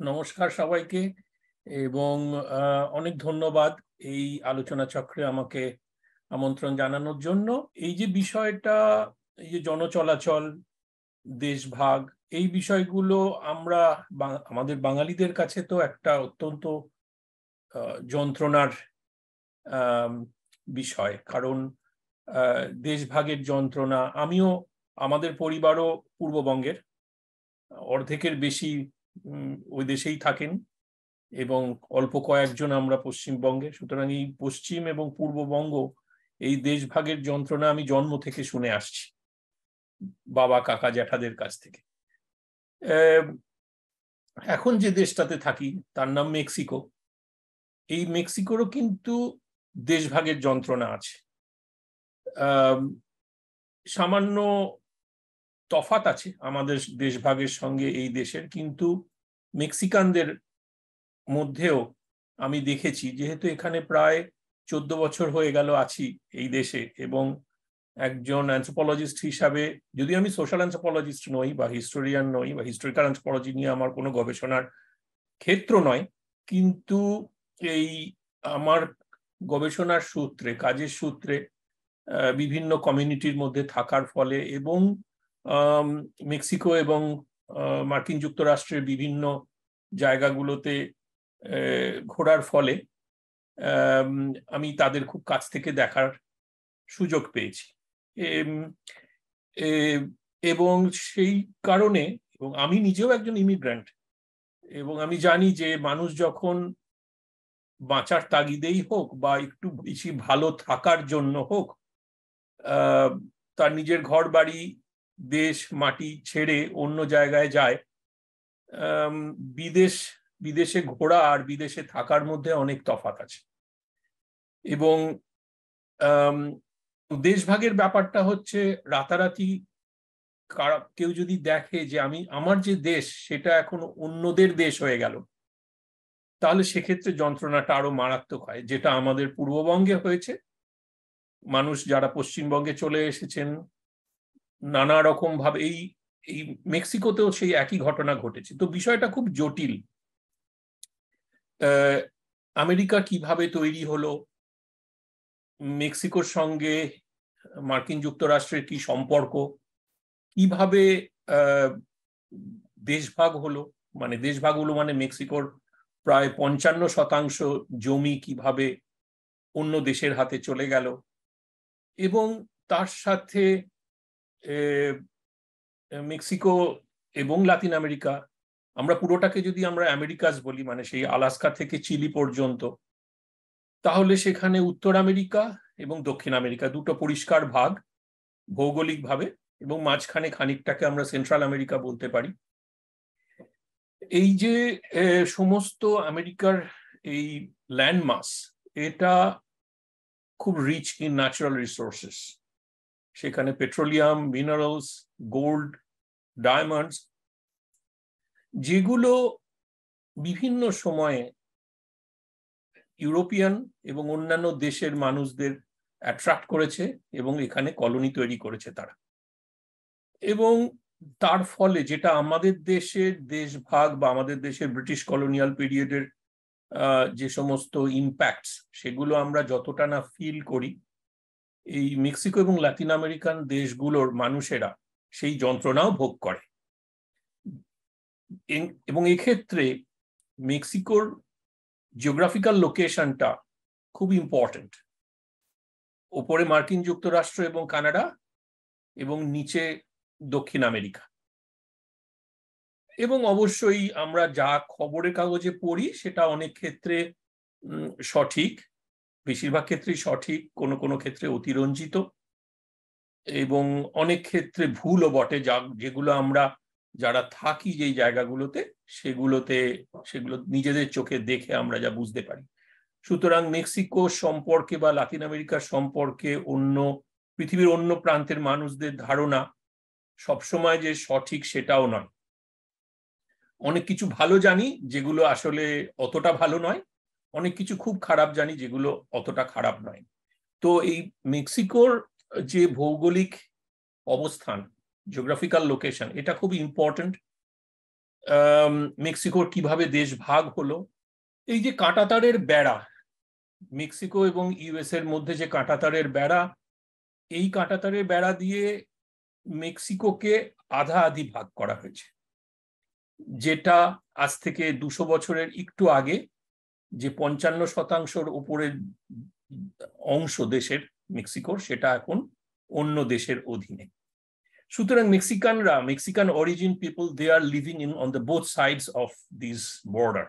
নমস্কার সবাইকে এবং অনেক ধন্যবাদ এই আলোচনা চক্রে আমাকে আমন্ত্রণ জানানোর জন্য। এই যে বিষয়টা, এই যে জনচলাচল, দেশভাগ, এই বিষয়গুলো আমরা আমাদের বাঙালিদের কাছে তো একটা অত্যন্ত যন্ত্রণার বিষয়, কারণ দেশভাগের যন্ত্রণা। আমিও, আমাদের পরিবারও পূর্ববঙ্গের, অর্ধেকের বেশি ওই দেশেই থাকেন এবং অল্প কয়েকজন আমরা পশ্চিমবঙ্গে। সুতরাং এই পশ্চিম এবং পূর্ববঙ্গ, এই দেশভাগের যন্ত্রণা আমি জন্ম থেকে শুনে আসছি বাবা কাকা জ্যাঠাদের কাছ থেকে। এখন যে দেশটাতে থাকি তার নাম মেক্সিকো। এই মেক্সিকোরও কিন্তু দেশভাগের যন্ত্রণা আছে। সামান্য তফাৎ আছে আমাদের দেশভাগের সঙ্গে এই দেশের, কিন্তু মেক্সিকানদের মধ্যেও আমি দেখেছি, যেহেতু এখানে প্রায় 14 বছর হয়ে গেল আছি এই দেশে, এবং একজন অ্যানথ্রোপোলজিস্ট হিসাবে, যদি আমি সোশ্যাল অ্যানথ্রোপোলজিস্ট নই বা হিস্টোরিয়ান নই বা হিস্টোরিক্যাল অ্যানথ্রোপোলজি নিয়ে আমার কোনো গবেষণার ক্ষেত্র নয়, কিন্তু এই আমার গবেষণার সূত্রে, কাজের সূত্রে, বিভিন্ন কমিউনিটির মধ্যে থাকার ফলে এবং মেক্সিকো এবং মার্কিন যুক্তরাষ্ট্রের বিভিন্ন জায়গাগুলোতে ঘোরার ফলে আমি তাদের খুব কাছ থেকে দেখার সুযোগ পেয়েছি। এবং সেই কারণে, এবং আমি নিজেও একজন ইমিগ্র্যান্ট, এবং আমি জানি যে মানুষ যখন বাঁচার তাগিদেই হোক বা একটু বেশি ভালো থাকার জন্য হোক, তার নিজের ঘর বাড়ি, দেশ মাটি ছেড়ে অন্য জায়গায় যায়, বিদেশে ঘোরা আর বিদেশে থাকার মধ্যে অনেক তফাৎ আছে। এবং দেশভাগের ব্যাপারটা হচ্ছে, রাতারাতি কেউ যদি দেখে যে আমার যে দেশ সেটা এখন অন্যদের দেশ হয়ে গেল, তাহলে সেক্ষেত্রে যন্ত্রণাটা আরো মারাত্মক হয়, যেটা আমাদের পূর্ববঙ্গে হয়েছে। মানুষ যারা পশ্চিমবঙ্গে চলে এসেছেন নানা রকম ভাবে, এই মেক্সিকোতেও সেই একই ঘটনা ঘটেছে। তো বিষয়টা খুব জটিল। আমেরিকা কিভাবে তৈরি হলো, মেক্সিকোর সঙ্গে মার্কিন যুক্তরাষ্ট্রের কি সম্পর্ক, কিভাবে দেশভাগ হলো, মানে মেক্সিকোর প্রায় 55% জমি কিভাবে অন্য দেশের হাতে চলে গেল, এবং তার সাথে মেক্সিকো এবং লাতিন আমেরিকা, আমরা পুরোটাকে যদি আমরা আমেরিকাস বলি, মানে সেই আলাস্কা থেকে চিলি পর্যন্ত, তাহলে সেখানে উত্তর আমেরিকা এবং দক্ষিণ আমেরিকা দুটো পরিষ্কার ভাগ ভৌগোলিকভাবে, এবং মাঝখানে খানিকটাকে আমরা সেন্ট্রাল আমেরিকা বলতে পারি। এই যে সমস্ত আমেরিকার এই ল্যান্ডমাস, এটা খুব রিচ ইন ন্যাচারাল রিসোর্সেস। সেখানে পেট্রোলিয়াম, মিনারেলস, গোল্ড, ডায়মন্ডস, যেগুলো বিভিন্ন সময়ে ইউরোপিয়ান এবং অন্যান্য দেশের মানুষদের অ্যাট্রাক্ট করেছে এবং এখানে কলোনি তৈরি করেছে তারা। এবং তার ফলে যেটা আমাদের দেশের দেশভাগ বা আমাদের দেশের ব্রিটিশ কলোনিয়াল পিরিয়ডের যে সমস্ত ইম্প্যাক্টস, সেগুলো আমরা যতটা না ফিল করি, এই মেক্সিকো এবং লাতিন আমেরিকান দেশগুলোর মানুষেরা সেই যন্ত্রণাও ভোগ করে। এবং এক্ষেত্রে মেক্সিকোর জিওগ্রাফিক্যাল লোকেশনটা খুব ইম্পর্টেন্ট। ওপরে মার্কিন যুক্তরাষ্ট্র এবং কানাডা, এবং নিচে দক্ষিণ আমেরিকা। এবং অবশ্যই আমরা যা খবরের কাগজে পড়ি সেটা অনেক ক্ষেত্রে সঠিক, বেশিরভাগ ক্ষেত্রেই সঠিক, কোনো কোনো ক্ষেত্রে অতিরঞ্জিত, এবং অনেক ক্ষেত্রে ভুলও বটে, যেগুলো আমরা যারা থাকি যেই জায়গাগুলোতে, সেগুলো নিজেদের চোখে দেখে আমরা যা বুঝতে পারি। সুতরাং মেক্সিকো সম্পর্কে বা লাতিন আমেরিকার সম্পর্কে পৃথিবীর অন্য প্রান্তের মানুষদের ধারণা সবসময় যে সঠিক সেটাও নয়। অনেক কিছু ভালো জানি যেগুলো আসলে অতটা ভালো নয়, অনেক কিছু খুব খারাপ জানি যেগুলো অতটা খারাপ নয়। তো এই মেক্সিকোর যে ভৌগোলিক অবস্থান, জিওগ্রাফিক্যাল লোকেশন, এটা খুব ইম্পর্টেন্ট। মেক্সিকোর কিভাবে দেশ ভাগ হলো, এই যে কাঁটাতারের বেড়া, মেক্সিকো এবং ইউএস এর মধ্যে যে কাঁটাতারের বেড়া, এই কাঁটাতারের বেড়া দিয়ে মেক্সিকোকে আধা আধি ভাগ করা হয়েছে, যেটা আজ থেকে 200 বছরের একটু আগে যে 55% উপরের অংশ দেশের মেক্সিকোর, সেটা এখন অন্য দেশের অধীনে। সুতরাং Mexican origin people, they are living in on the both sides of this border.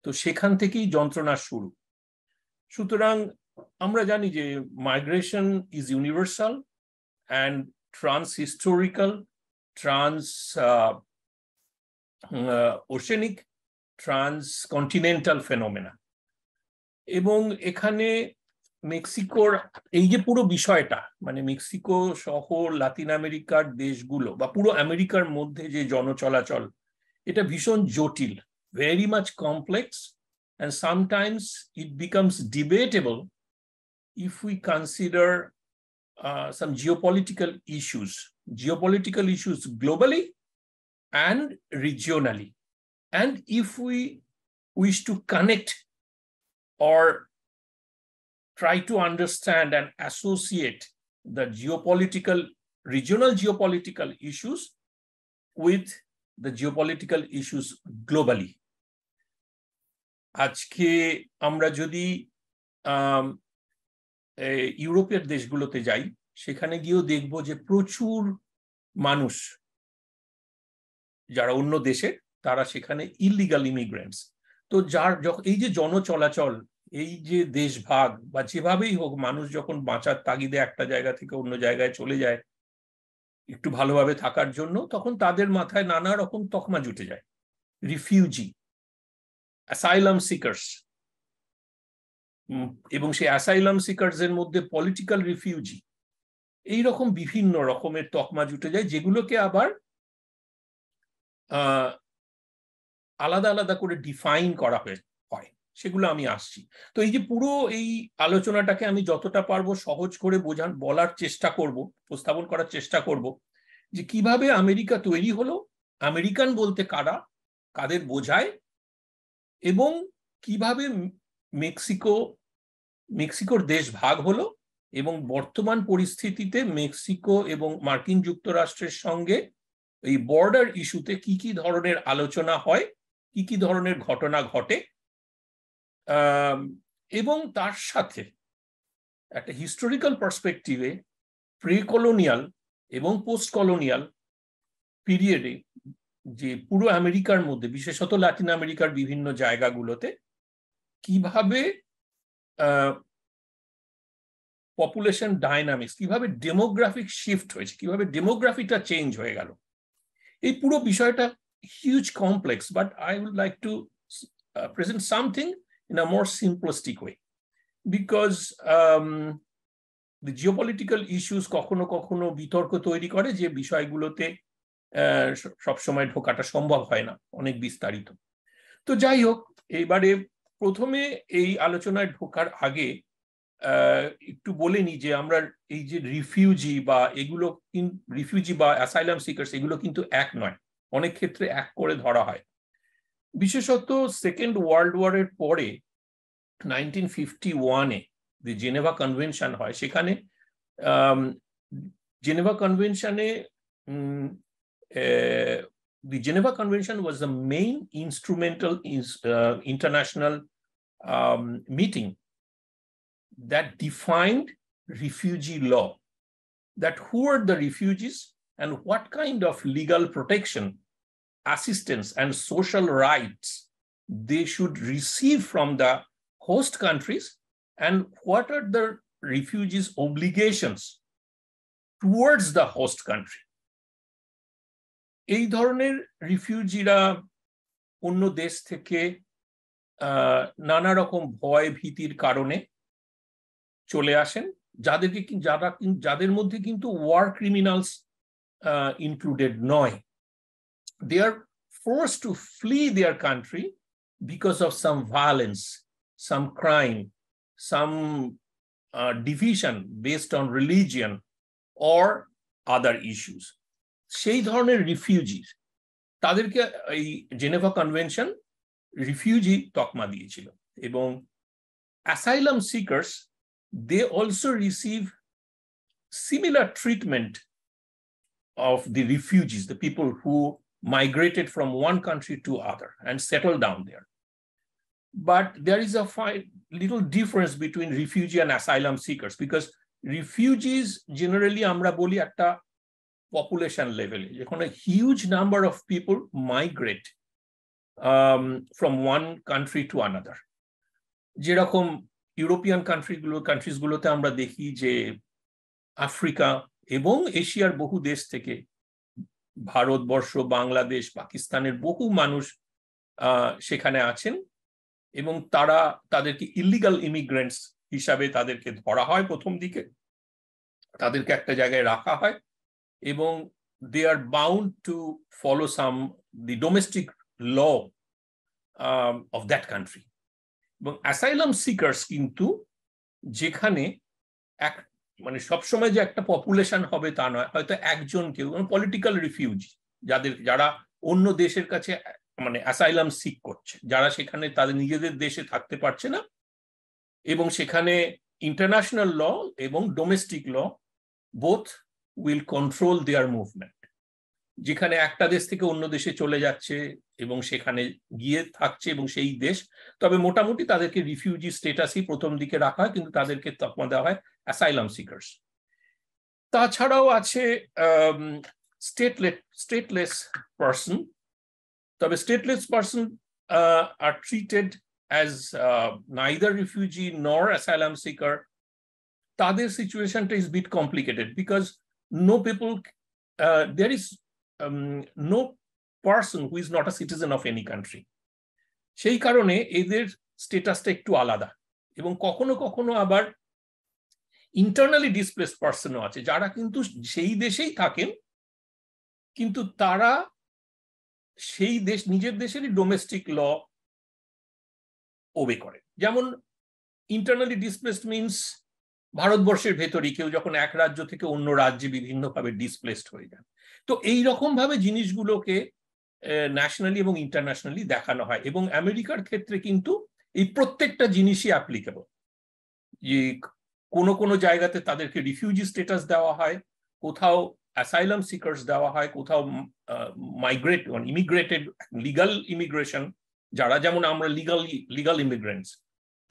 তো সেখান থেকেই যন্ত্রণা শুরু। সুতরাং আমরা জানি যে migration is universal and trans historical, trans oceanic, trans continental phenomena. এবং এখানে মেক্সিকোর এই যে পুরো বিষয়টা, মানে মেক্সিকো সহ লাতিন আমেরিকার দেশগুলো বা পুরো আমেরিকার মধ্যে যে জনচলাচল, এটা ভীষণ জটিল, very much complex, and sometimes it becomes debatable if we consider some geopolitical issues globally and regionally, and if we wish to connect or try to understand and associate the regional geopolitical issues with the geopolitical issues globally. আজকে আমরা যদি ইউরোপের দেশগুলোতে যাই, সেখানে গিয়েও দেখব যে প্রচুর মানুষ যারা অন্য দেশের, তারা সেখানে ইলিগাল ইমিগ্রেন্টস। তো এই যে জনচলাচল, এই যে দেশ ভাগ বা যেভাবেই হোক, মানুষ যখন বাঁচার তাগিদে একটা জায়গা থেকে অন্য জায়গায় চলে যায় একটু ভালোভাবে থাকার জন্য, তখন তাদের মাথায় নানা রকম তকমা জুটে যায়। রিফিউজি, অ্যাসাইলাম সিকার্স, এবং সেই অ্যাসাইলাম সিকার্স এর মধ্যে পলিটিক্যাল রিফিউজি, এইরকম বিভিন্ন রকমের তকমা জুটে যায়, যেগুলোকে আবার আলাদা আলাদা করে ডিফাইন করা হয়। সেগুলো আমি আসছি। তো এই যে পুরো এই আলোচনাটাকে আমি যতটা পারবো সহজ করে বলার চেষ্টা করব, উপস্থাপন করার চেষ্টা করব, যে কিভাবে আমেরিকা তৈরি হলো, আমেরিকান বলতে কারা, কাদের বোঝায়, এবং কিভাবে মেক্সিকোর দেশ ভাগ হলো, এবং বর্তমান পরিস্থিতিতে মেক্সিকো এবং মার্কিন যুক্তরাষ্ট্রের সঙ্গে এই বর্ডার ইস্যুতে কি কি ধরনের আলোচনা হয়, কি কি ধরনের ঘটনা ঘটে, এবং তার সাথে একটা হিস্টোরিক্যাল পার্সপেক্টিভে প্রি কলোনিয়াল এবং পোস্ট কলোনিয়াল পিরিয়ডে যে পুরো আমেরিকার মধ্যে, বিশেষত লাতিন আমেরিকার বিভিন্ন জায়গাগুলোতে কিভাবে পপুলেশন ডাইনামিক্স, কিভাবে ডেমোগ্রাফিক শিফট হয়েছে, কিভাবে ডেমোগ্রাফিটা চেঞ্জ হয়ে গেল। এই পুরো বিষয়টা huge complex, but I would like to present something in a more simplistic way, because the geopolitical issues কখনো কখনো বিতর্ক তৈরি করে, যে বিষয়গুলোতে সবসময় ঢোকাটা সম্ভব হয় না, অনেক বিস্তারিত। তো যাই হোক, এবারে প্রথমে এই আলোচনায় ঢোকার আগে একটু বলে নি যে আমরা এই যে রিফিউজি বা অ্যাসাইলাম সিকার্স, এগুলো কিন্তু এক নয়, অনেক ক্ষেত্রে এক করে ধরা হয়। বিশেষত সেকেন্ড ওয়ার্ল্ড ওয়ারের পরে 1951-এ যে জেনেভা কনভেনশন হয়, সেখানে Geneva কনভেনশনে the Geneva Convention was the main instrumental international meeting that defined refugee law, that who are the refugees and what kind of legal protection, assistance and social rights they should receive from the host countries, and what are the refugees' obligations towards the host country. এই ধরনের রিফিউজিরা অন্য দেশ থেকে নানা রকম ভয় ভীতির কারণে চলে আসেন, যাদের মধ্যে কিন্তু ওয়ার ক্রিমিনালস ইনক্লুডেড নয়। They are forced to flee their country because of some violence, some crime, some division based on religion or other issues. সেই ধরনের রিফিউজি, তাদেরকে এই জেনেভা কনভেনশন রিফিউজি তকমা দিয়েছিল এবং asylum seekers they also receive similar treatment of the refugees, the people who migrated from one country to other and settled down there. But there is a little difference between refugee and asylum seekers, because refugees generally আমরা বলি একটা population level, যখন a huge number of people migrate from one country to another. যেরকম European countries গুলোতে আমরা দেখি যে Africa এবং এশিয়ার বহু দেশ থেকে ভারতবর্ষ, বাংলাদেশ, পাকিস্তানের বহু মানুষ সেখানে আছেন এবং তাদেরকে ইলিগাল ইমিগ্রেন্টস হিসাবে তাদেরকে ধরা হয় প্রথম দিকে, তাদেরকে একটা জায়গায় রাখা হয় এবং they are bound to follow the domestic law of that country. এবং অ্যাসাইলাম সিকার্স কিন্তু যেখানে মানে সবসময় যে একটা পপুলেশন হবে তা নয়, হয়তো একজন কেউ পলিটিক্যাল রিফিউজি যারা অন্য দেশের কাছে মানে অ্যাসাইলাম সিক করছে, যারা সেখানে তাদের নিজেদের দেশে থাকতে পারছে না এবং সেখানে ইন্টারন্যাশনাল ল এবং domestic law both will control their movement. যেখানে একটা দেশ থেকে অন্য দেশে চলে যাচ্ছে এবং সেখানে গিয়ে থাকছে এবং সেই দেশ, তবে মোটামুটি তাদেরকে রিফিউজি স্টেটাসই প্রথম দিকে রাখা হয়, কিন্তু তাদেরকে তকমা দেওয়া হয় অ্যাসাইলাম সিকার্স। তাছাড়াও আছে স্টেটলেস পারসন, তবে stateless person are treated as neither refugee nor asylum seeker. তাদের সিচুয়েশনটা is bit complicated because no people, there is no person who is not a citizen of any country. সেই কারণে এদের স্ট্যাটাসটা একটু আলাদা এবং কখনো কখনো আবার ইন্টারনালি ডিসপ্লেসড পারসনও আছে যারা কিন্তু সেই দেশেই থাকেন কিন্তু তারা সেই দেশ নিজের দেশেরই ডোমেস্টিক ল ওবে করে। যেমন ইন্টারনালি ডিসপ্লেসড মিনস ভারতবর্ষের ভেতরে কেউ যখন এক রাজ্য থেকে অন্য রাজ্যে বিভিন্নভাবে ডিসপ্লেসড হয়ে যায়। তো এই রকম ভাবে জিনিসগুলোকে ন্যাশনালি এবং ইন্টারন্যাশনালি দেখানো হয় এবং আমেরিকার ক্ষেত্রে কিন্তু এই প্রত্যেকটা জিনিসই অ্যাপ্লিকেবল। যে কোনো কোনো জায়গাতে তাদেরকে রিফিউজি স্ট্যাটাস দেওয়া হয়, কোথাও অ্যাসাইলাম সিকার্স দেওয়া হয়, কোথাও ইমিগ্রেটেড লিগাল ইমিগ্রেশন যারা, যেমন আমরা লিগাল ইমিগ্রেন্টস,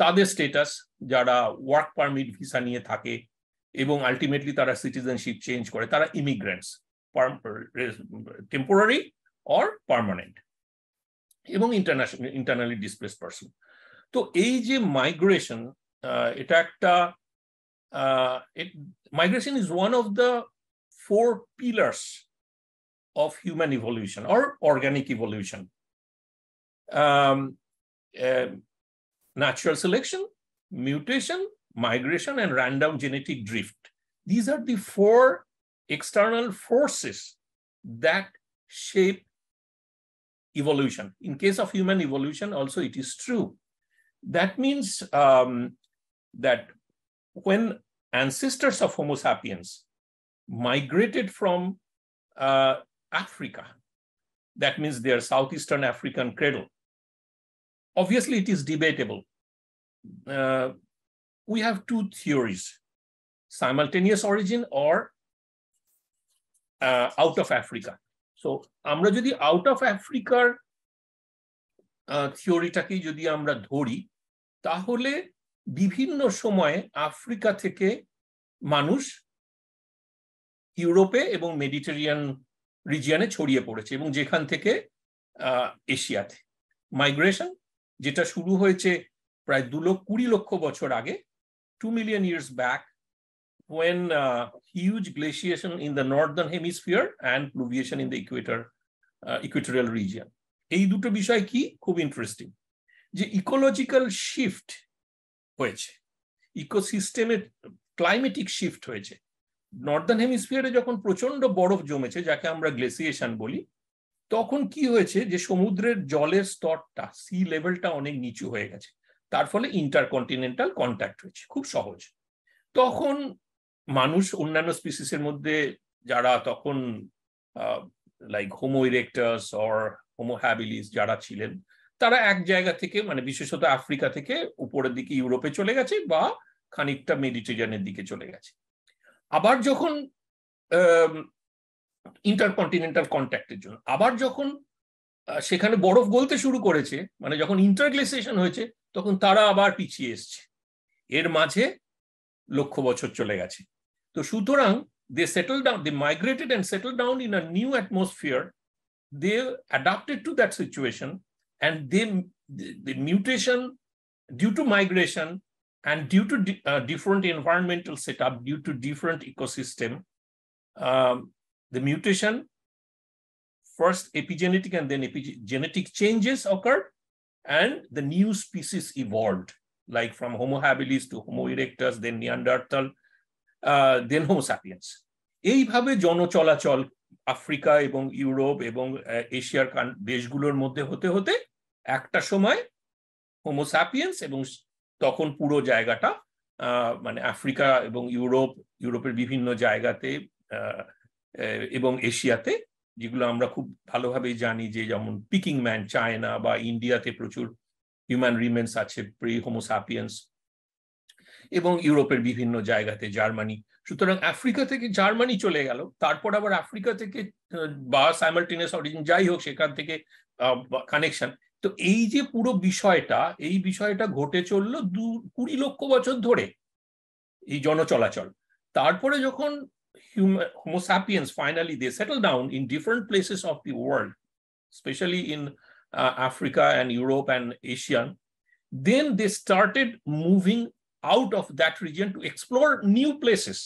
তাদের স্ট্যাটাস যারা ওয়ার্ক পারমিট ভিসা নিয়ে থাকে এবং আলটিমেটলি তারা সিটিজেনশিপ চেঞ্জ করে, তারা ইমিগ্রেন্টস, টেম্পোরারি অর পার্মানেন্ট, এবং ইন্টারনালি ডিসপ্লেসড পারসন। তো এই যে মাইগ্রেশন, এটা একটা migration is one of the 4 pillars of human evolution or organic evolution. Natural selection, mutation, migration, and random genetic drift. These are the 4 external forces that shape evolution. In case of human evolution also it is true. That means that when ancestors of Homo sapiens migrated from Africa, that means their southeastern African cradle, obviously it is debatable. We have 2 theories: simultaneous origin or out of Africa. So আমরা যদি out of Africa থিওরিটাকে যদি আমরা ধরি, তাহলে বিভিন্ন সময়ে Africa থেকে মানুষ ইউরোপে এবং মেডিটেরিয়ান রিজিয়নে ছড়িয়ে পড়েছে এবং যেখান থেকে এশিয়াতে মাইগ্রেশন, যেটা শুরু হয়েছে প্রায় 20 লক্ষ বছর আগে, 2 million years back, when huge glaciation in the northern hemisphere and pluviation in the equatorial region. এই দুটো বিষয় কি খুব ইন্টারেস্টিং, যে ইকোলজিক্যাল শিফট হয়েছে, ইকোসিস্টেমের ক্লাইমেটিক শিফট হয়েছে। নর্দার্ন হেমিস্ফিয়ারে যখন প্রচন্ড বরফ জমেছে, যাকে আমরা গ্লেসিয়েশন বলি, তখন কি হয়েছে যে সমুদ্রের জলের স্তরটা, সি লেভেলটা অনেক নিচু হয়ে গেছে, তার ফলে ইন্টারকন্টিনেন্টাল কন্ট্যাক্ট হয়েছে খুব সহজ। তখন মানুষ অন্যান্য স্পিসিসের মধ্যে যারা তখন like Homo erectus or Homo habilis যারা ছিলেন, তারা এক জায়গা থেকে মানে বিশেষত আফ্রিকা থেকে উপরের দিকে ইউরোপে চলে গেছে বা খানিকটা মেডিটেরিয়ানের দিকে চলে গেছে। আবার যখন ইন্টারকন্টিনেন্টাল কন্ট্যাক্টের জন্য আবার যখন সেখানে বরফ গলতে শুরু করেছে, মানে যখন ইন্টারগ্লেসিয়েশন হয়েছে, তখন তারা আবার পিছিয়ে এসছে। এর মাঝে লক্ষ বছর চলে গেছে। তো সুতরাং they settled down, they migrated and settled down in a new atmosphere. They adapted to that situation, and the mutation due to migration and due to different environmental setup, due to different ecosystem, the mutation, first epigenetic and then epigenetic changes occurred, and the new species evolved, like from Homo habilis to Homo erectus, then Neanderthal, then Homo sapiens. এইভাবে জনচলাচল Africa এবং Europe এবং এশিয়ার দেশগুলোর মধ্যে হতে হতে একটা সময় হোমো স্যাপিয়েন্স, এবং তখন পুরো জায়গাটা মানে আফ্রিকা এবং ইউরোপের বিভিন্ন জায়গাতে এবং এশিয়াতে, যেগুলো আমরা খুব ভালোভাবেই জানি, যে যেমন পিকিং ম্যান চায়না বা ইন্ডিয়াতে প্রচুর হিউম্যান রিমেন্স আছে প্রি হোমো স্যাপিয়েন্স, এবং ইউরোপের বিভিন্ন জায়গাতে জার্মানি। সুতরাং আফ্রিকা থেকে জার্মানি চলে গেল, তারপর আবার আফ্রিকা থেকে বা সাইমালটেনিয়াস অরিজিন যাই হোক সেখান থেকে কানেকশন। তো এই যে পুরো বিষয়টা, এই বিষয়টা ঘটে চললো 20 লক্ষ বছর ধরে, এই জনচলাচল। তারপরে যখন Homo sapiens finally they settle down in different places of the world, especially in Africa and Europe and Asia, then they started moving out of that region to explore new places.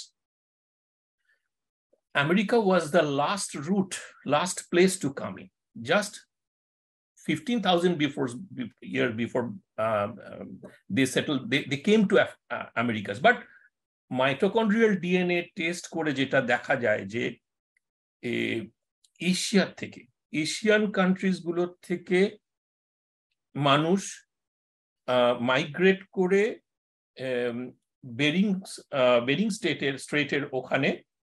America was the last place to come in. Just 15,000 years before they settled, they came to Americas. But mitochondrial DNA test করে যেটা দেখা যায় যে এশিয়ার থেকে, Asian countries গুলোর থেকে মানুষ মাইগ্রেট করে বেরিং স্ট্রেটের ওখানে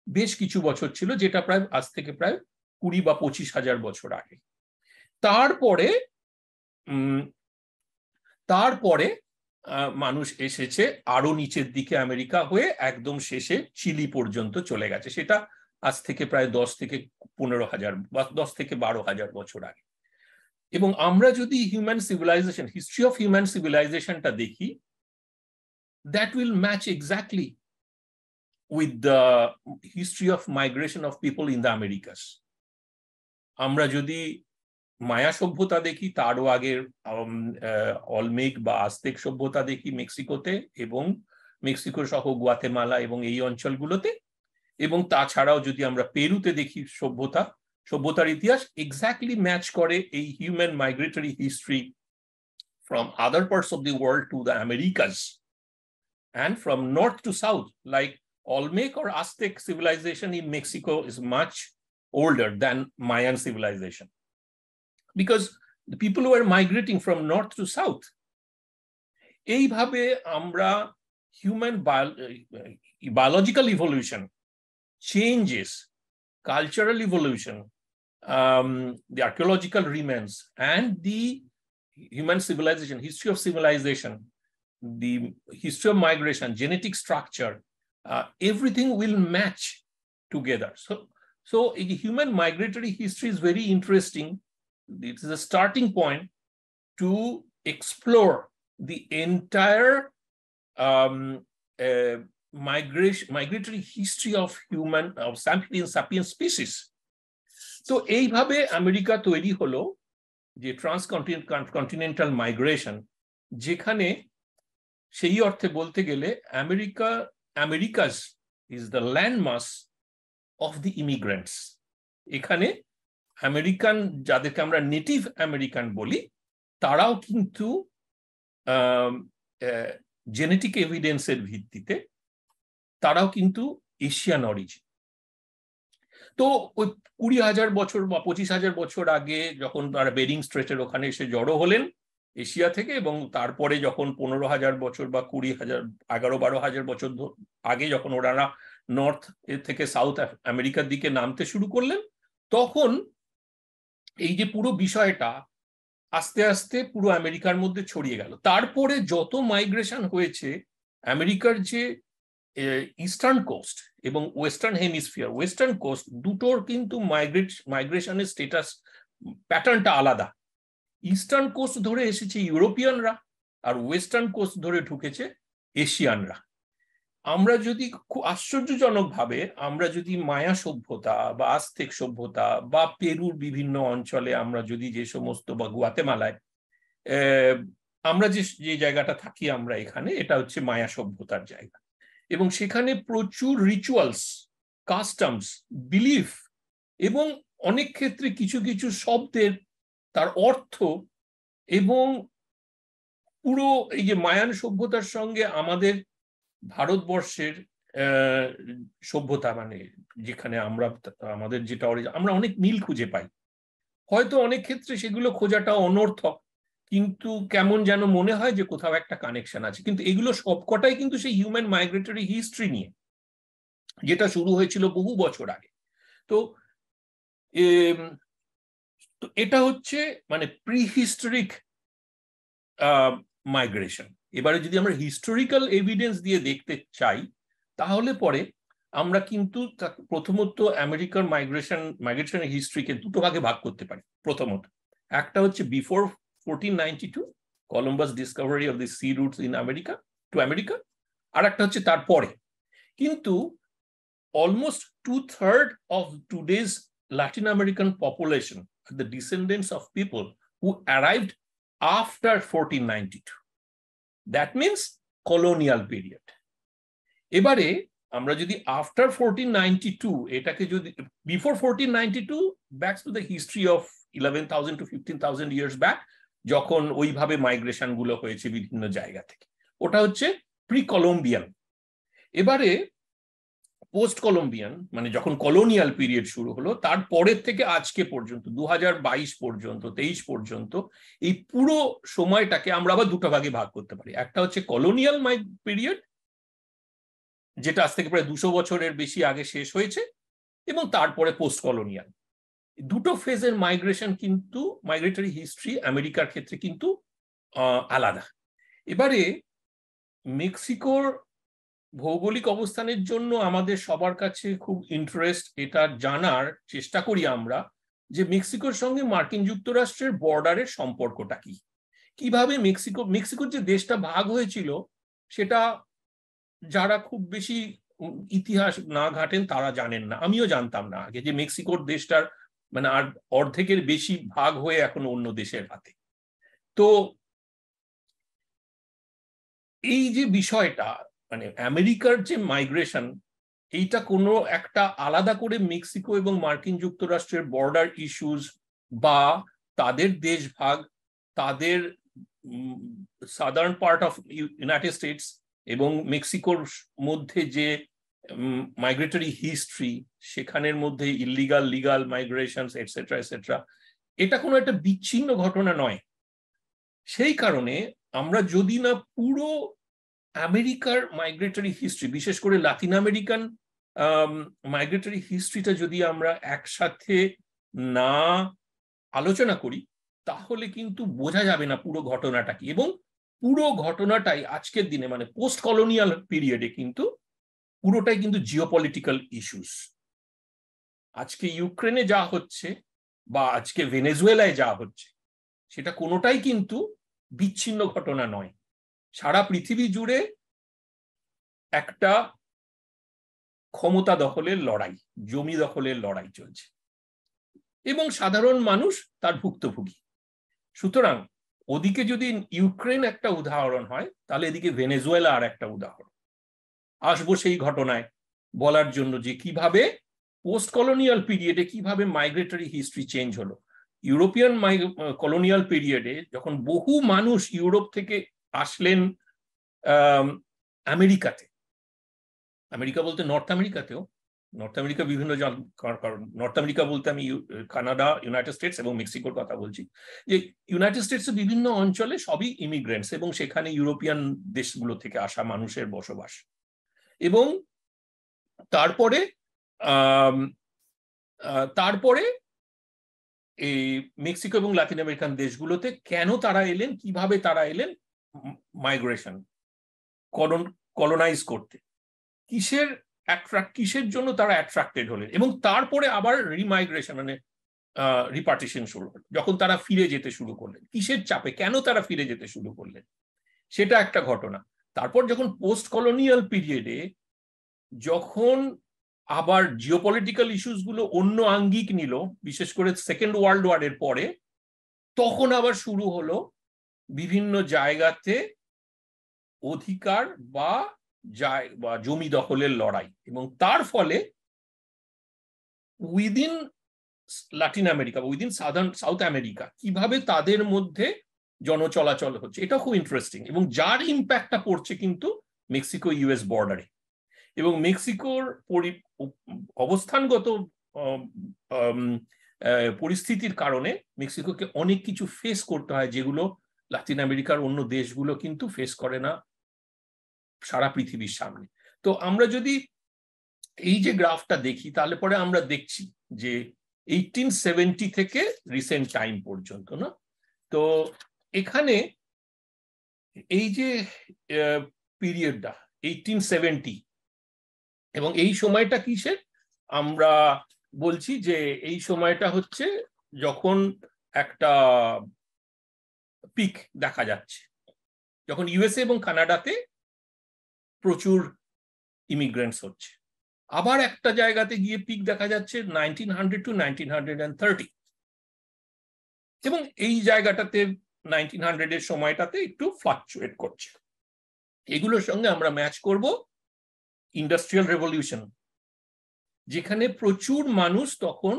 বেশ কিছু বছর ছিল, যেটা প্রায় আজ থেকে প্রায় 20 বা 25 হাজার বছর আগে। তারপরে মানুষ এসেছে আরো নিচের দিকে আমেরিকা হয়ে একদম শেষে চিলি পর্যন্ত চলে গেছে, সেটা আজ থেকে প্রায় 10 থেকে 15 হাজার বা 10 থেকে 12 হাজার বছর আগে। এবং আমরা যদি human civilization, history of human সিভিলাইজেশনটা দেখি, that will match exactly with the history of migration of people in the Americas. আমরা যদি মায়া সভ্যতা দেখি, তারও আগের অলমেক বা আজতেক সভ্যতা দেখি মেক্সিকোতে এবং মেক্সিকো সহ গুয়াতেমালা এবং এই অঞ্চলগুলোতে, এবং তাছাড়াও যদি আমরা পেরুতে দেখি সভ্যতার ইতিহাস, এক্স্যাক্টলি ম্যাচ করে এই human migratory history from other parts of the world to the Americas, and from north to south, like Olmec or Aztec civilization in Mexico is much older than Mayan civilization, because the people who are migrating from north to south. এইভাবে আমরা human biological evolution, changes, cultural evolution, the archaeological remains, and the human civilization, history of civilization, the history of migration, genetic structure, everything will match together. So a human migratory history is very interesting. It is a starting point to explore the entire migratory history of sapient species. So এইভাবে America তৈরি হলো, যে ট্রান্সকন্টিনেন্টাল migration, যেখানে সেই অর্থে বলতে গেলে Americas is the landmass of the immigrants. এখানে আমেরিকান, যাদেরকে আমরা নেটিভ আমেরিকান বলি, তারাও কিন্তু জেনেটিক এভিডেন্সের ভিত্তিতে তারাও কিন্তু এশিয়ান অরিজিন। তো ওই 20,000 বছর বা 25,000 বছর আগে যখন তারা বেরিং স্ট্রেটের ওখানে এসে জড়ো হলেন এশিয়া থেকে, এবং তারপরে যখন 15,000 বছর বা 20,000, 11-12,000 বছর আগে যখন ওনারা নর্থ থেকে সাউথ আমেরিকার দিকে নামতে শুরু করলেন, তখন এই যে পুরো বিষয়টা আস্তে আস্তে পুরো আমেরিকার মধ্যে ছড়িয়ে গেল। তারপরে যত মাইগ্রেশন হয়েছে আমেরিকার যে ইস্টার্ন কোস্ট এবং ওয়েস্টার্ন হেমিস্ফিয়ার, ওয়েস্টার্ন কোস্ট দুটোর কিন্তু মাইগ্রেশনের স্টেটাস প্যাটার্নটা আলাদা। ইস্টার্ন কোস্ট ধরে এসেছে ইউরোপিয়ানরা, আর ওয়েস্টার্ন কোস্ট ধরে ঢুকেছে এশিয়ানরা। আমরা যদি খুব আশ্চর্যজনক ভাবে আমরা যদি মায়া সভ্যতা বা আস্তেক সভ্যতা বা পেরুর বিভিন্ন অঞ্চলে আমরা যদি যে সমস্ত, বা গুয়াতেমালায় আমরা যে জায়গাটা থাকি আমরা এখানে, এটা হচ্ছে মায়া সভ্যতার জায়গা, এবং সেখানে প্রচুর রিচুয়ালস, কাস্টমস, বিলিফ এবং অনেক ক্ষেত্রে কিছু কিছু শব্দের তার অর্থ এবং পুরো এই যে মায়ান সভ্যতার সঙ্গে আমাদের ভারতবর্ষের সভ্যতা, মানে যেখানে আমরা আমাদের যেটা আমরা অনেক মিল খুঁজে পাই। হয়তো অনেক ক্ষেত্রে সেগুলো খোঁজাটা অনর্থক, কিন্তু কেমন যেন মনে হয় যে কোথাও একটা কানেকশন আছে। কিন্তু এগুলো সবকটাই কিন্তু সেই হিউম্যান মাইগ্রেটরি হিস্ট্রি নিয়ে, যেটা শুরু হয়েছিল বহু বছর আগে। তো এটা হচ্ছে মানে প্রিহিস্টোরিক মাইগ্রেশন। এবারে যদি আমরা হিস্টোরিক্যাল এভিডেন্স দিয়ে দেখতে চাই, তাহলে পরে আমরা কিন্তু প্রথমত আমেরিকার মাইগ্রেশনের হিস্ট্রিকে দুটো ভাগে ভাগ করতে পারি। প্রথমত একটা হচ্ছে before 1492, Columbus discovery of the sea routes in America to America, আর একটা হচ্ছে তারপরে। কিন্তু almost 2/3 of today's Latin American population are the descendants of people who arrived after 1492. That means colonial period. এবারে আমরা যদি আফটার 1492 এটাকে যদি before 1492 back to the history of 11,000 to 15,000 years back, যখন ওইভাবে মাইগ্রেশন গুলো হয়েছে বিভিন্ন জায়গা থেকে, ওটা হচ্ছে প্রি কলম্বিয়ান। এবারে পোস্ট কলম্বিয়ান মানে যখন কলোনিয়াল পিরিয়ড শুরু হলো, তারপরের থেকে আজকে পর্যন্ত 2022 পর্যন্ত 23 পর্যন্ত এই পুরো সময়টাকে আমরা আবার দুটো ভাগে ভাগ করতে পারি। একটা হচ্ছে কলোনিয়াল পিরিয়ড, যেটা আজ থেকে প্রায় 200 বছরের বেশি আগে শেষ হয়েছে, এবং তারপরে পোস্ট কলোনিয়াল। দুটো ফেজের মাইগ্রেশন কিন্তু, মাইগ্রেটরি হিস্ট্রি আমেরিকার ক্ষেত্রে কিন্তু আলাদা। এবারে মেক্সিকোর ভৌগোলিক অবস্থানের জন্য আমাদের সবার কাছে খুব ইন্টারেস্ট এটা জানার চেষ্টা করি আমরা যে মেক্সিকোর সঙ্গে মার্কিন যুক্তরাষ্ট্রের বর্ডারের সম্পর্কটা কি, কিভাবে মেক্সিকোর যে দেশটা ভাগ হয়েছিল সেটা যারা খুব বেশি ইতিহাস না ঘাটেন তারা জানেন না। আমিও জানতাম না আগে যে মেক্সিকোর দেশটার মানে আর অর্ধেকের বেশি ভাগ হয়ে এখন অন্য দেশের হাতে। তো এই যে বিষয়টা মানে আমেরিকার যে মাইগ্রেশন, এইটা কোনো একটা আলাদা করে মেক্সিকো এবং মার্কিন যুক্তরাষ্ট্রের বর্ডার ইস্যুস বা তাদের দেশ ভাগ, তাদের southern part of United states এবং মেক্সিকোর মধ্যে যে মাইগ্রেটরি হিস্ট্রি, সেখানের মধ্যে illegal legal migration etcetera etcetera, এটা কোনো একটা বিচ্ছিন্ন ঘটনা নয়। সেই কারণে আমরা যদি না পুরো আমেরিকার মাইগ্রেটরি হিস্ট্রি, বিশেষ করে লাতিন আমেরিকান মাইগ্রেটরি হিস্ট্রিটা যদি আমরা একসাথে না আলোচনা করি, তাহলে কিন্তু বোঝা যাবে না পুরো ঘটনাটা কি। এবং পুরো ঘটনাটাই আজকের দিনে মানে পোস্ট কলোনিয়াল পিরিয়ডে কিন্তু পুরোটাই কিন্তু জিওপলিটিক্যাল ইস্যুস। আজকে ইউক্রেনে যা হচ্ছে বা আজকে ভেনেজুয়েলায় যা হচ্ছে, সেটা কোনোটাই কিন্তু বিচ্ছিন্ন ঘটনা নয়। সারা পৃথিবী জুড়ে একটা ক্ষমতা দখলের লড়াই, জমি দখলের লড়াই চলছে এবং সাধারণ মানুষ তার ভুক্তভোগী। সুতরাং ওদিকে যদি ইউক্রেন একটা উদাহরণ হয়, তাহলে এদিকে ভেনেজুয়েলা আর একটা উদাহরণ। আসবো সেই ঘটনায় বলার জন্য যে কিভাবে পোস্ট কলোনিয়াল পিরিয়ডে কিভাবে মাইগ্রেটরি হিস্ট্রি চেঞ্জ হলো। ইউরোপিয়ান কলোনিয়াল পিরিয়ডে যখন বহু মানুষ ইউরোপ থেকে আসলেন আমেরিকাতে, আমেরিকা বলতে নর্থ আমেরিকাতেও, নর্থ আমেরিকা বিভিন্ন কারণ নর্থ আমেরিকা বলতে আমি কানাডা, ইউনাইটেড স্টেটস এবং মেক্সিকোর কথা বলছি, যে ইউনাইটেড স্টেটসের বিভিন্ন অঞ্চলে সবই ইমিগ্রেন্টস এবং সেখানে ইউরোপিয়ান দেশগুলো থেকে আসা মানুষের বসবাস। এবং তারপরে এই মেক্সিকো এবং লাতিন আমেরিকান দেশগুলোতে কেন তারা এলেন, কিভাবে তারা এলেন মাইগ্রেশন, কলোনাইজ করতে, কিসের জন্য তারা অ্যাট্রাক্টেড হলেন, এবং তারপরে আবার রিমাইগ্রেশন মানে রিপার্টিশন শুরু হলো, যখন তারা ফিরে যেতে শুরু করলেন, কিসের চাপে কেন তারা ফিরে যেতে শুরু করলেন, সেটা একটা ঘটনা। তারপর যখন পোস্ট কলোনিয়াল পিরিয়ডে যখন আবার জিওপলিটিক্যাল ইস্যুস গুলো অন্য আঙ্গিক নিল, বিশেষ করে সেকেন্ড ওয়ার্ল্ড ওয়ারের পরে, তখন আবার শুরু হলো বিভিন্ন জায়গাতে অধিকার বা জমি দখলের লড়াই, এবং তার ফলে উইদিন লাতিন আমেরিকা বা উইদিন সাউথ আমেরিকা কিভাবে তাদের মধ্যে জনচলাচল হচ্ছে, এটা খুব ইন্টারেস্টিং, এবং যার ইম্প্যাক্টটা পড়ছে কিন্তু মেক্সিকো ইউএস বর্ডারে। এবং মেক্সিকোর অবস্থানগত পরিস্থিতির কারণে মেক্সিকোকে অনেক কিছু ফেস করতে হয়, যেগুলো লাতিন আমেরিকার অন্য দেশগুলো কিন্তু ফেস করে না সারা পৃথিবীর সামনে। তো আমরা যদি এই যে গ্রাফটা দেখি, তাহলে পরে আমরা দেখছি যে 1870 থেকে রিসেন্ট টাইম পর্যন্ত, না? তো এখানে এই যে পিরিয়ডটা 1870, এবং এই সময়টা কিসের আমরা বলছি যে এই সময়টা হচ্ছে যখন একটা পিক দেখা যাচ্ছে, যখন ইউএসএ এবং কানাডাতে প্রচুর ইমিগ্রেন্টস হচ্ছে। আবার একটা জায়গাতে গিয়ে পিক দেখা যাচ্ছে 1900 to 1930, এবং এই জায়গাটাতে 1900 এর সময়টাতে একটু ফ্লাকচুয়েট করছে। এগুলোর সঙ্গে আমরা ম্যাচ করব ইন্ডাস্ট্রিয়াল রেভলিউশন, যেখানে প্রচুর মানুষ তখন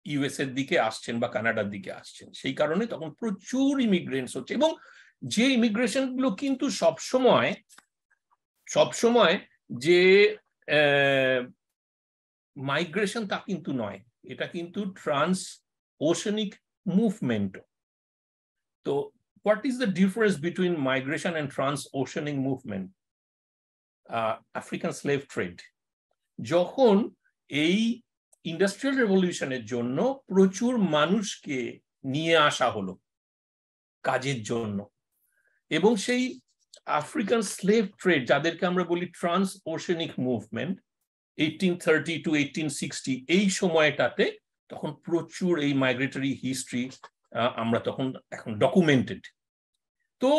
ইউএস এর দিকে আসছেন বা কানাডার দিকে আসছেন, সেই কারণে তখন প্রচুর ইমিগ্রেন্টস হচ্ছে। এবং যে ইমিগ্রেশন গুলো কিন্তু সবসময় যে মাইগ্রেশন তা কিন্তু নয়, এটা কিন্তু ট্রান্স ওশানিক মুভমেন্ট। তো what is the difference between migration and trans oceanic movement? African slave trade. যখন এই ইন্ডাস্ট্রিয়াল রেভলিউশনের জন্য প্রচুর মানুষকে নিয়ে আসা হলো কাজের জন্য, এবং সেই আফ্রিকান স্লেভ ট্রেড, যাদেরকে আমরা বলি ট্রান্স ওশানিক মুভমেন্ট, 1830 to 1860, এই সময়টাতে তখন প্রচুর এই মাইগ্রেটরি হিস্ট্রি আমরা তখন এখন ডকুমেন্টেড। তো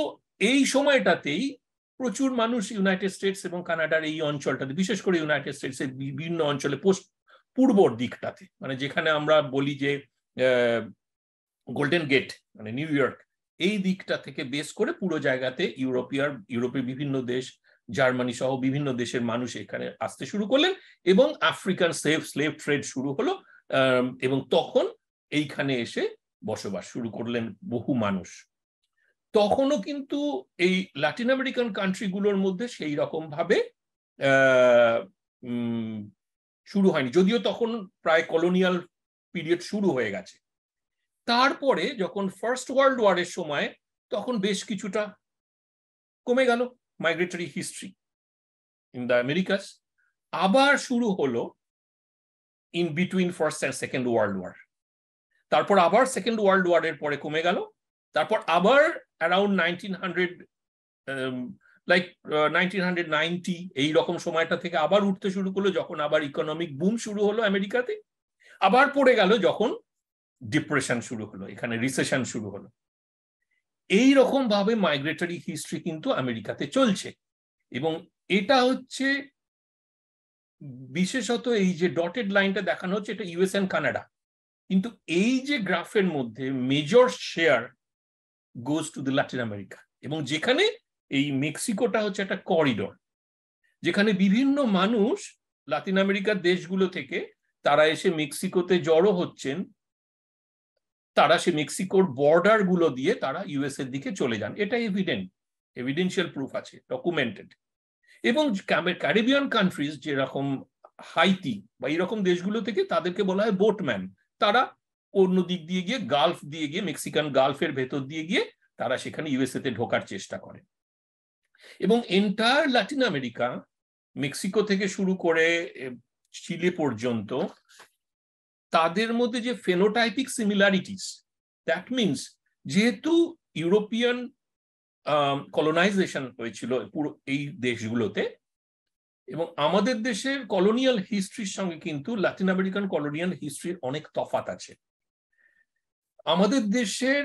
এই সময়টাতেই প্রচুর মানুষ ইউনাইটেড স্টেটস এবং কানাডার এই অঞ্চলটাতে, বিশেষ করে ইউনাইটেড স্টেটসের বিভিন্ন অঞ্চলে পূর্বর দিকটাতে, মানে যেখানে আমরা বলি যে গোল্ডেন গেট মানে নিউ ইয়র্ক, এই দিকটা থেকে বেস করে পুরো জায়গাতে ইউরোপের বিভিন্ন দেশ, জার্মানি সহ বিভিন্ন দেশের মানুষ এখানে আসতে শুরু করলেন, এবং আফ্রিকান স্লেভ ট্রেড শুরু হলো, এবং তখন এইখানে এসে বসবাস শুরু করলেন বহু মানুষ। তখনও কিন্তু এই লাতিন আমেরিকান কান্ট্রিগুলোর মধ্যে সেই রকম ভাবে শুরু হয়নি, যদিও তখন প্রায় কলোনিয়াল পিরিয়ড শুরু হয়ে গেছে। তারপরে যখন ফার্স্ট ওয়ার্ল্ড ওয়ারের সময়, তখন বেশ কিছুটা কমে গেল migratory history in the Americas. আবার শুরু হলো in between first and second world war. তারপর আবার সেকেন্ড ওয়ার্ল্ড ওয়ারের পরে কমে গেল। তারপর আবার অ্যারাউন্ড 1900 লাইক 1990 এই রকম সময়টা থেকে আবার উঠতে শুরু করলো, যখন আবার ইকোনমিক বুম শুরু হলো আমেরিকাতে। আবার পড়ে গেল যখন ডিপ্রেশন শুরু হলো, এখানে রিসেশন শুরু হলো। এই রকম ভাবে মাইগ্রেটরি হিস্ট্রি কিন্তু আমেরিকাতে চলছে। এবং এটা হচ্ছে বিশেষত এই যে ডটেড লাইনটা দেখানো হচ্ছে, এটা ইউএস এন্ড কানাডা, কিন্তু এই যে গ্রাফের মধ্যে major share goes to the Latin America, এবং যেখানে এই মেক্সিকোটা হচ্ছে একটা করিডোর, যেখানে বিভিন্ন মানুষ লাতিন আমেরিকার দেশগুলো থেকে তারা এসে মেক্সিকোতে জড়ো হচ্ছেন, তারা সে মেক্সিকোর বর্ডার গুলো দিয়ে তারা ইউএস এর দিকে চলে যান। এটা এভিডেন্সিয়াল প্রুফ আছে, ডকুমেন্টেড। এবং ক্যারিবিয়ান কান্ট্রিজ যেরকম হাইতি বা এরকম দেশগুলো থেকে তাদেরকে বলা হয় বোটম্যান, তারা অন্য দিক দিয়ে গিয়ে গালফ দিয়ে গিয়ে মেক্সিকান গালফের ভেতর দিয়ে গিয়ে তারা সেখানে ইউএসএ তে ঢোকার চেষ্টা করে। এবং এন্টায়ার লাতিন আমেরিকা, মেক্সিকো থেকে শুরু করে চিলে পর্যন্ত, তাদের মধ্যে যে ফেনোটাইপিক সিমিলারিটিস, দ্যাট মিনস যেহেতু ইউরোপিয়ান কলোনাইজেশন হয়েছিল পুরো এই দেশগুলোতে, এবং আমাদের দেশের কলোনিয়াল হিস্ট্রির সঙ্গে কিন্তু লাতিন আমেরিকান কলোনিয়াল হিস্ট্রির অনেক তফাৎ আছে। আমাদের দেশের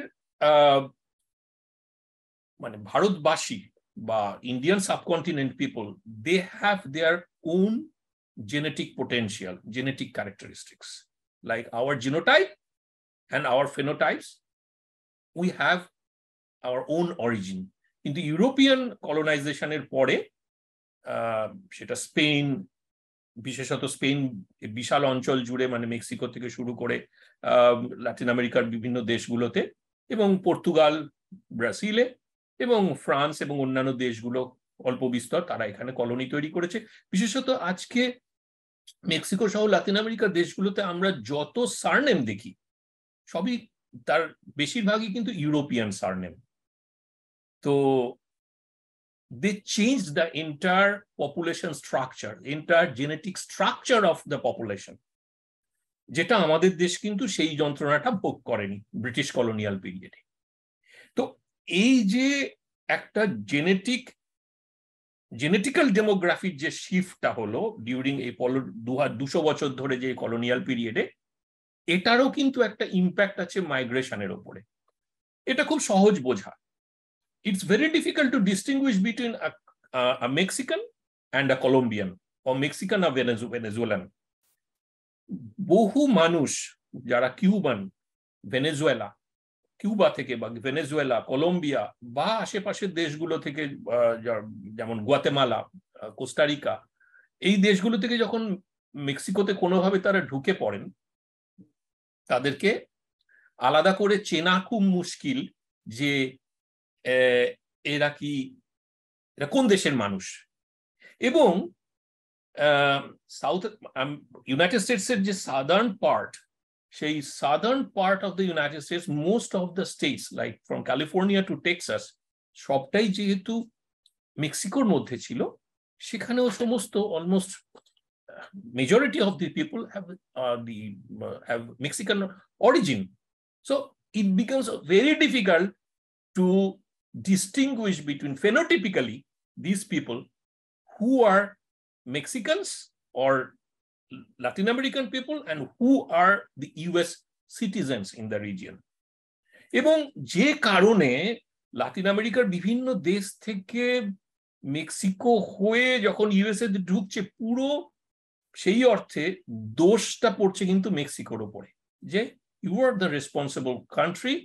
মানে ভারতবাসী বা Indian subcontinent people, they have their own genetic potential, genetic characteristics. Like our genotype and our phenotypes, we have our own origin. In the European colonization এর পরে সেটা স্পেন, বিশেষত স্পেন বিশাল অঞ্চল জুড়ে, মানে মেক্সিকো থেকে শুরু করে লাতিন আমেরিকার বিভিন্ন দেশগুলোতে, এবং পর্তুগাল, ব্রাজিলে, এবং ফ্রান্স এবং অন্যান্য দেশগুলো অল্প বিস্তর তারা এখানে কলোনি তৈরি করেছে। বিশেষত আজকে মেক্সিকো সহ লাতিন আমেরিকার দেশগুলোতে আমরা যত সারনেম দেখি সবই তার বেশিরভাগই কিন্তু ইউরোপিয়ান সারনেম। তো they changed the entire population structure, entire genetic structure of the population, যেটা আমাদের দেশ কিন্তু সেই যন্ত্রণাটা ভোগ করেনি ব্রিটিশ কলোনিয়াল পিরিয়ডে। তো এই যে একটা জেনেটিক্যাল ডেমোগ্রাফির যে শিফটটা হলো ডিউরিং এই 200 বছর ধরে যে কলোনিয়াল পিরিয়ডে, এটারও কিন্তু একটা ইম্প্যাক্ট আছে মাইগ্রেশনের ওপরে। এটা খুব সহজ বোঝা। It's very difficult to distinguish between a Mexican and a Colombian, or Mexican or Venezuelan. বহু মানুষ যারা কিউবান, ভেনেজুয়েলা, কিউবা থেকে বা ভেনেজুয়েলা, কলম্বিয়া বা আশেপাশের দেশগুলো থেকে, যেমন গুয়াতেমালা, কোস্টারিকা, এই দেশগুলো থেকে যখন মেক্সিকোতে কোনোভাবে তারা ঢুকে পড়েন, তাদেরকে আলাদা করে চেনা খুব মুশকিল যে এরা কোন দেশের মানুষ। এবং সাউথ ইউনাইটেড স্টেটসের যে সাদার্ন পার্ট, সেই southern part of the United States, most of the states like from California to Texas, সবটাই যেহেতু মেক্সিকোর মধ্যে ছিল, সেখানেও সমস্ত almost majority of the people have Mexican origin. So it becomes very difficult to distinguish between phenotypically these people who are Mexicans or Latin American people and who are the US citizens in the region. এবং যে কারণে লাতিন আমেরিকার বিভিন্ন দেশ থেকে Mexico হয়ে যখন USA ঢুকছে, পুরো সেই অর্থে দোষটা পড়ছে কিন্তু মেক্সিকোর উপরে, যে you are the responsible country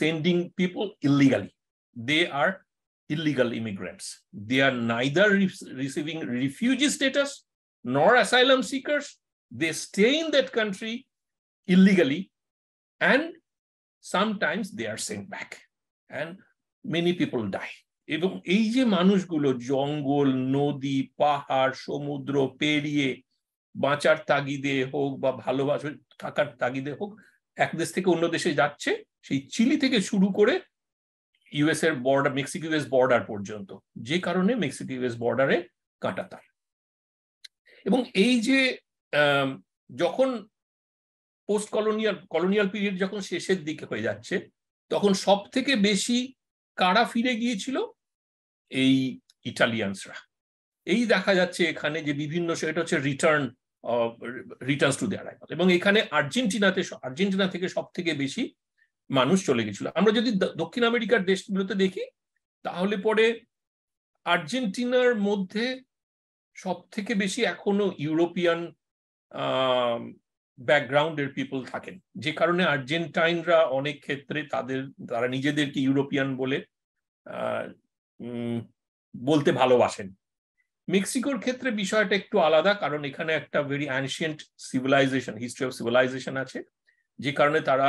sending people illegally. They are illegal immigrants. They are neither receiving refugee status nor asylum seekers. They stay in that country illegally, and sometimes they are sent back, and many people die. এবং এই যে মানুষগুলো জঙ্গল, নদী, পাহাড়, সমুদ্র পেরিয়ে বাঁচার তাগিদে হোক বা ভালোবাসা থাকার তাগিদে হোক এক দেশ থেকে অন্য দেশে যাচ্ছে, সেই চিলি থেকে শুরু করে ইউএস এর বর্ডার, মেক্সিকো ইউএস বর্ডার পর্যন্ত, যে কারণে মেক্সিকো ইউএস বর্ডারে কাঁটাতার। এবং এই যে যখন পোস্ট কলোনিয়াল পিরিয়ড যখন শেষের দিকে হয়ে যাচ্ছে, তখন সব থেকে বেশি কারা ফিরে গিয়েছিল? এই ইটালিয়ানসরা। এই দেখা যাচ্ছে এখানে যে বিভিন্ন, সেটা হচ্ছে রিটার্নস টু দেয়ার রাইভাল। এবং এখানে আর্জেন্টিনা থেকে সব থেকে বেশি মানুষ চলে গেছিল। আমরা যদি দক্ষিণ আমেরিকার দেশগুলোতে দেখি, তাহলে পরে আর্জেন্টিনার মধ্যে সব থেকে বেশি এখনো ইউরোপিয়ান ব্যাকগ্রাউন্ডের পিপল থাকেন, যে কারণে আর্জেন্টাইনরা অনেক ক্ষেত্রে তারা নিজেদেরকে ইউরোপিয়ান বলে বলতে ভালোবাসেন। মেক্সিকোর ক্ষেত্রে বিষয়টা একটু আলাদা, কারণ এখানে একটা very ancient civilization, history of civilization আছে, যে কারণে তারা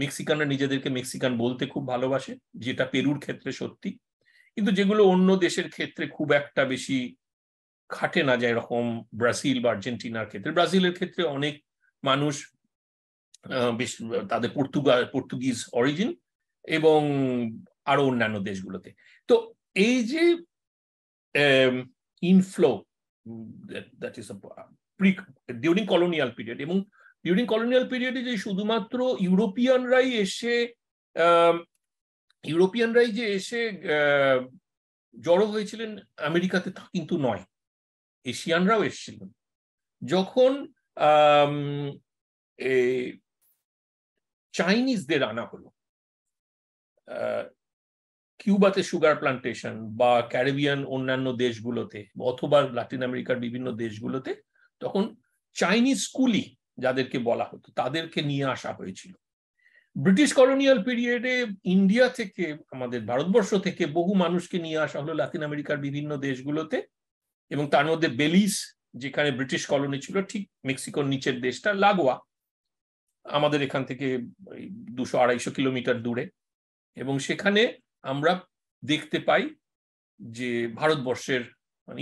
মেক্সিকানরা নিজেদেরকে মেক্সিকান বলতে খুব ভালোবাসে, যেটা পেরুর ক্ষেত্রে সত্যি, কিন্তু যেগুলো অন্য দেশের ক্ষেত্রে খুব একটা বেশি খাটে না, যায় এরকম ব্রাজিল বা আর্জেন্টিনার ক্ষেত্রে। ব্রাজিলের ক্ষেত্রে অনেক মানুষ তাদের পর্তুগিজ অরিজিন, এবং আরো অন্যান্য দেশগুলোতে। তো এই যে inflow, that is during colonial period, এবং ডিউরিং কলোনিয়াল পিরিয়ডে যে শুধুমাত্র ইউরোপিয়ানরাই যে এসে জড়ো হয়েছিলেন আমেরিকাতে তা কিন্তু নয়, এশিয়ানরাও এসেছিলেন। যখন চাইনিজদের আনা হলো কিউবাতে সুগার প্লান্টেশন বা ক্যারিবিয়ান অন্যান্য দেশগুলোতে অথবা লাতিন আমেরিকার বিভিন্ন দেশগুলোতে, তখন চাইনিজ স্কুলি যাদেরকে বলা হতো তাদেরকে নিয়ে আসা হয়েছিল। ব্রিটিশ কলোনিয়াল পিরিয়ডে ইন্ডিয়া থেকে, আমাদের ভারতবর্ষ থেকে বহু মানুষকে নিয়ে আসা হলো লাতিন আমেরিকার বিভিন্ন দেশগুলোতে, এবং তার মধ্যে বেলিজ, যেখানে ব্রিটিশ কলোনি ছিল, ঠিক মেক্সিকোর নিচের দেশটা লাগোয়া, আমাদের এখান থেকে 200-250 কিলোমিটার দূরে। এবং সেখানে আমরা দেখতে পাই যে ভারতবর্ষের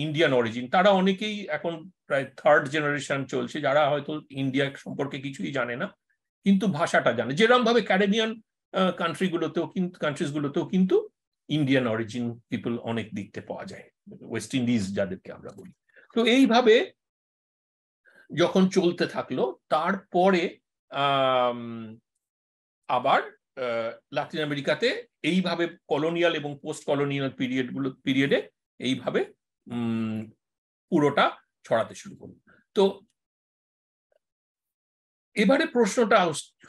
ইন্ডিয়ান অরিজিন, তারা অনেকেই এখন প্রায় 3rd জেনারেশন চলছে, যারা হয়তো ইন্ডিয়া সম্পর্কে কিছুই জানে না, কিন্তু ভাষাটা জানে। যেরকম ভাবে ক্যারিবিয়ান কান্ট্রিজগুলোতেও কিন্তু ইন্ডিয়ান অরিজিন পিপল অনেক দেখতে পাওয়া যায়, ওয়েস্ট ইন্ডিজ যাদেরকে আমরা বলি। তো এইভাবে যখন চলতে থাকলো, তারপরে আবার লাতিন আমেরিকাতে এইভাবে কলোনিয়াল এবং পোস্ট কলোনিয়াল পিরিয়ডে এইভাবে পুরোটা ছড়াতে শুরু করলো। তো এবারে প্রশ্নটা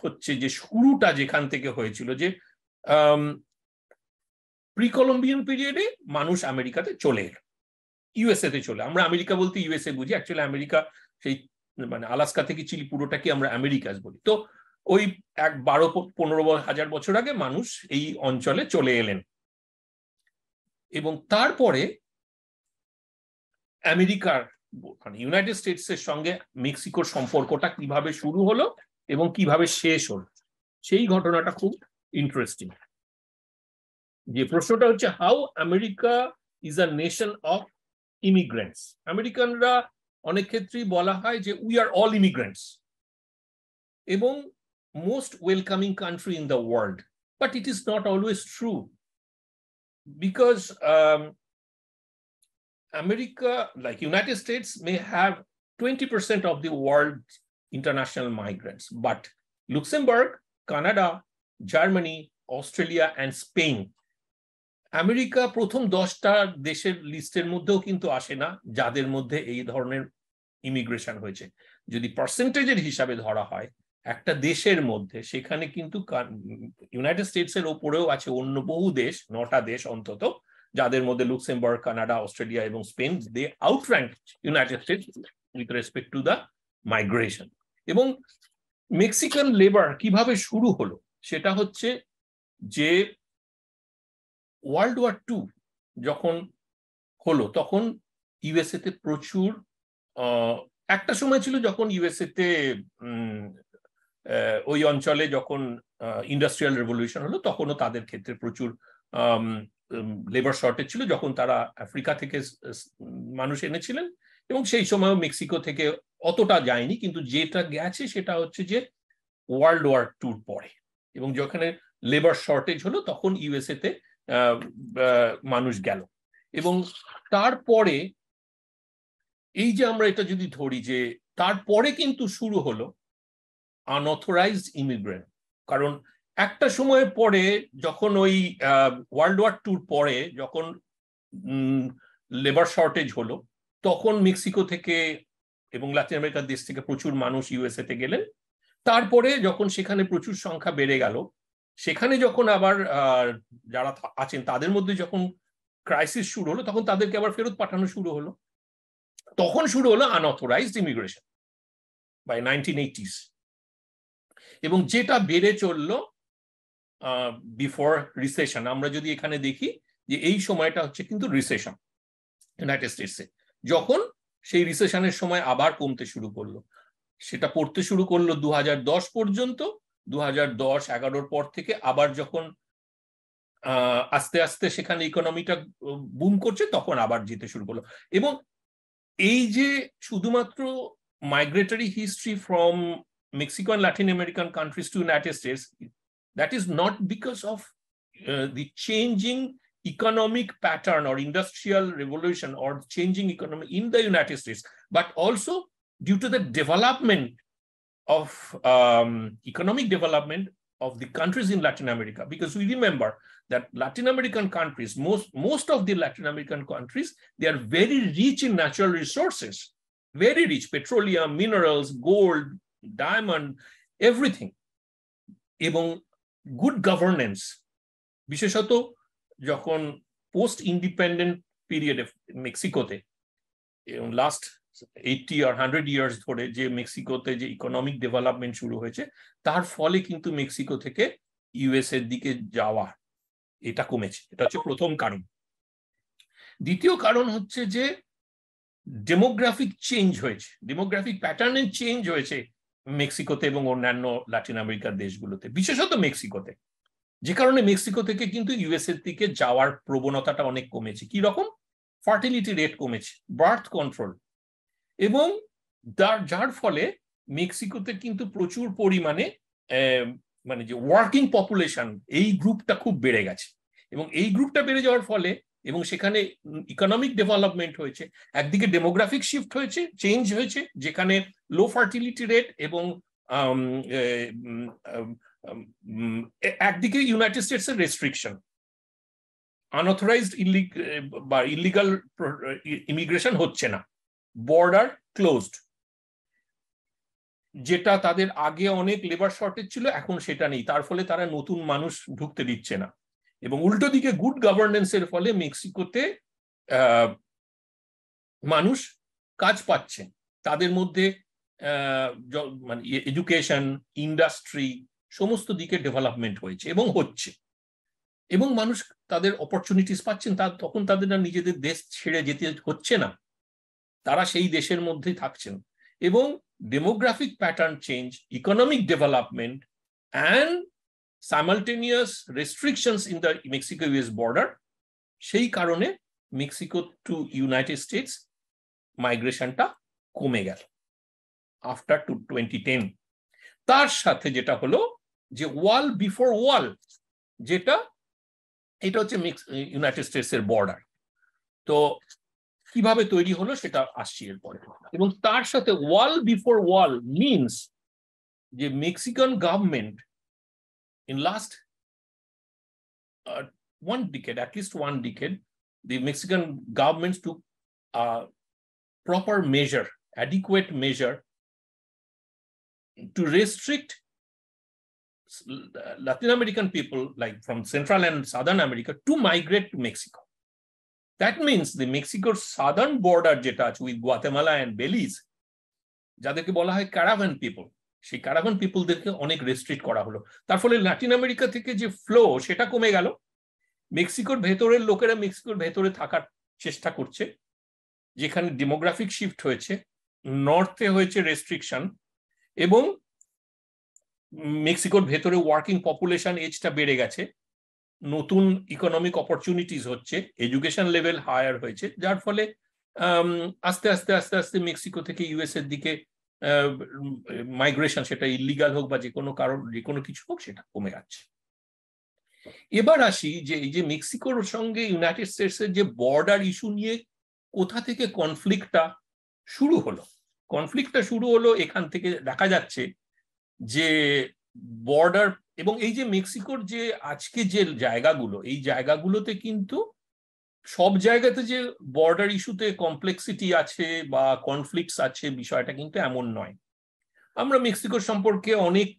হচ্ছে যে শুরুটা যেখান থেকে হয়েছিল, যে প্রি কলম্বিয়ান পিরিয়ডে মানুষ আমেরিকাতে চলে এলো, ইউএসএ তে চলে, আমরা আমেরিকা বলতে ইউএসএ বুঝি, অ্যাকচুয়ালি আমেরিকা সেই মানে আলাস্কা থেকে চিলি পুরোটাকে আমরা আমেরিকাস বলি। তো ওই 12-15 হাজার বছর আগে মানুষ এই অঞ্চলে চলে এলেন, এবং তারপরে আমেরিকার মানে ইউনাইটেড স্টেটসের সঙ্গে মেক্সিকোর সম্পর্কটা কিভাবে শুরু হলো এবং কিভাবে শেষ হলো, সেই ঘটনাটা খুব ইন্টারেস্টিং। যে প্রশ্নটা হচ্ছে, how America is a nation of immigrants. আমেরিকানরা অনেক ক্ষেত্রেই বলা হয় যে উই আর অল ইমিগ্রেন্টস এবং most welcoming country in the world, but it is not always true, because America, like United States, may have 20% of the world's international migrants, but Luxembourg, Canada, Germany, Australia and Spain, America প্রথম 10টা দেশের লিস্টের মধ্যেও কিন্তু আসে না যাদের মধ্যে এই ধরনের ইমিগ্রেশন হয়েছে। যদি পার্সেন্টেজের হিসাবে ধরা হয় একটা দেশের মধ্যে, সেখানে কিন্তু ইউনাইটেড স্টেটস এর ওপরেও আছে অন্য বহু দেশ, 9টা দেশ অন্তত, যাদের মধ্যে লুক্সেমবার্গ, কানাডা, অস্ট্রেলিয়া এবং Spain, they outrank United States with respect to the migration. এবং মেক্সিকান লেবার কিভাবে শুরু হলো সেটা হচ্ছে যে ওয়ার্ল্ড ওয়ার 2 যখন হলো, তখন ইউএসএ তে প্রচুর একটা সময় ছিল যখন ইউএসএ তে ওই অঞ্চলে যখন ইন্ডাস্ট্রিয়াল রেভলিউশন হলো, তখনও তাদের ক্ষেত্রে প্রচুর লেবার শর্টেজ ছিল, যখন তারা আফ্রিকা থেকে মানুষ এনেছিলেন, এবং সেই সময়ও মেক্সিকো থেকে অতটা যায়নি, কিন্তু যেটা গেছে সেটা হচ্ছে যে ওয়ার্ল্ড ওয়ার 2 পরে, এবং যেখানে লেবার শর্টেজ হলো তখন ইউএসএ তে মানুষ গেল। এবং তারপরে এই যে আমরা এটা যদি ধরি যে তারপরে কিন্তু শুরু হলো আনঅথরাইজড ইমিগ্রেন্ট, কারণ একটা সময়ের পরে যখন ওই ওয়ার্ল্ড ওয়ার 2 পরে যখন লেবার শর্টেজ হলো, তখন মেক্সিকো থেকে এবং লাতিন আমেরিকার দেশ থেকে প্রচুর মানুষ ইউএসএ তে গেলেন। তারপরে যখন সেখানে প্রচুর সংখ্যা বেড়ে গেল, সেখানে যখন আবার যারা আছেন তাদের মধ্যে যখন ক্রাইসিস শুরু হলো, তখন তাদেরকে আবার ফেরত পাঠানো শুরু হলো। তখন শুরু হলো আনঅথরাইজড ইমিগ্রেশন বাই 1980s, এবং যেটা বেড়ে চললো বিফোর রিসেশন। আমরা যদি এখানে দেখি যে এই সময়টা হচ্ছে কিন্তু রিসেশন ইউনাইটেড স্টেটসে, যখন সেই রিসেশনের সময় আবার কমতে শুরু করলো, সেটা পড়তে শুরু করলো 2010 পর্যন্ত। 2010-11 পর থেকে আবার যখন আস্তে আস্তে সেখানে ইকোনমিটা বুম করছে, তখন আবার যেতে শুরু করলো। এবং এই যে শুধুমাত্র migratory history from Mexico and Latin American countries to United States, that is not because of the changing economic pattern or industrial revolution or changing economy in the United States, but also due to the development of economic development of the countries in Latin America, because we remember that Latin American countries, most of the Latin American countries, they are very rich in natural resources, very rich, petroleum, minerals, gold, diamond, everything. এবং good governance, বিশেষত যখন post independent পিরিয়ডে মেক্সিকোতে last 80 or 100 years ধরে যে মেক্সিকোতে যে economic development শুরু হয়েছে, তার ফলে কিন্তু মেক্সিকো থেকে ইউএস এর দিকে যাওয়া এটা কমেছে। এটা হচ্ছে প্রথম কারণ। দ্বিতীয় কারণ হচ্ছে যে ডেমোগ্রাফিক চেঞ্জ হয়েছে, ডেমোগ্রাফিক প্যাটার্নের চেঞ্জ হয়েছে মেক্সিকোতে এবং অন্যান্য লাতিন আমেরিকার দেশগুলোতে, বিশেষত মেক্সিকোতে, যে কারণে মেক্সিকো থেকে কিন্তু ইউএস এর দিকে যাওয়ার প্রবণতাটা অনেক কমেছে। কি রকম? ফার্টিলিটি রেট কমেছে, বার্থ কন্ট্রোল, এবং যার ফলে মেক্সিকোতে কিন্তু প্রচুর পরিমাণে মানে যে ওয়ার্কিং পপুলেশন, এই গ্রুপটা খুব বেড়ে গেছে, এবং এই গ্রুপটা বেড়ে যাওয়ার ফলে এবং সেখানে ইকোনমিক ডেভেলপমেন্ট হয়েছে, একদিকে ডেমোগ্রাফিক শিফট হয়েছে, চেঞ্জ হয়েছে, যেখানে লো ফার্টিলিটি রেট এবং একদিকে ইউনাইটেড স্টেটসের রেস্ট্রিকশন, আনঅথরাইজড বা ইলিগাল ইমিগ্রেশন হচ্ছে না, বর্ডার ক্লোজড, যেটা তাদের আগে অনেক লেবার শর্টেজ ছিল, এখন সেটা নেই, তার ফলে তারা নতুন মানুষ ঢুকতে দিচ্ছে না, এবং উল্টো দিকে গুড গভর্নেন্সের ফলে মেক্সিকোতে মানুষ কাজ পাচ্ছে, তাদের মধ্যে মানে এডুকেশন, ইন্ডাস্ট্রি, সমস্ত দিকে ডেভেলপমেন্ট হয়েছে এবং হচ্ছে, এবং মানুষ তাদের অপরচুনিটিস পাচ্ছেন, তখন তাদের না নিজেদের দেশ ছেড়ে যেতে হচ্ছে না, তারা সেই দেশের মধ্যেই থাকছেন, এবং demographic pattern change, economic development and simultaneous restrictions in the Mexico-US border, সেই কারণে মেক্সিকো টু ইউনাইটেড স্টেটস মাইগ্রেশনটা কমে গেল আফটার 2010। তার সাথে যেটা হলো যে ওয়াল বিফোর ওয়াল, যেটা এটা হচ্ছে ইউনাইটেড স্টেটস এর বর্ডার, তো কিভাবে তৈরি হলো সেটা আসছি এরপরে। এবং তার সাথে ওয়াল বিফোর ওয়াল মিনস যে Mexican government in last one decade, at least one decade, the Mexican governments took proper measure, adequate measure to restrict Latin American people, like from Central and Southern America, to migrate to Mexico. That means the Mexico's southern border jeta with Guatemala and Belize, যাদেরকে বলা হয় caravan people, সেই caravan পিপলদেরকে অনেক restrict করা হলো, তার ফলে Latin America থেকে যে ফ্লো সেটা কমে গেল, মেক্সিকোর ভেতরের লোকেরা মেক্সিকোর ভেতরে থাকার চেষ্টা করছে, যেখানে ডেমোগ্রাফিক শিফট হয়েছে, নর্থে হয়েছে রেস্ট্রিকশন, এবং মেক্সিকোর ভেতরে ওয়ার্কিং পপুলেশন এজটা বেড়ে গেছে, নতুন ইকোনমিক অপরচুনিটিস হচ্ছে, এডুকেশন লেভেল হায়ার হয়েছে, যার ফলে আস্তে আস্তে আস্তে আস্তে মেক্সিকো থেকে ইউএস এর দিকে মাইগ্রেশন, সেটা ইলিগাল হোক বা যে কোনো কারণ, যে কোনো কিছু হোক, সেটা কমে যাচ্ছে। এবার আসি যে এই যে মেক্সিকোর সঙ্গে ইউনাইটেড স্টেটসের যে বর্ডার ইস্যু নিয়ে কোথা থেকে কনফ্লিক্টটা শুরু হলো। কনফ্লিক্টটা শুরু হলো এখান থেকে, দেখা যাচ্ছে যে বর্ডার, এবং এই যে মেক্সিকোর যে আজকে যে জায়গাগুলো, এই জায়গাগুলোতে কিন্তু সব জায়গাতে যে বর্ডার ইস্যুতে কমপ্লেক্সিটি আছে বা কনফ্লিক্টস আছে, বিষয়টা কিন্তু এমন নয়। আমরা মেক্সিকোর সম্পর্কে অনেক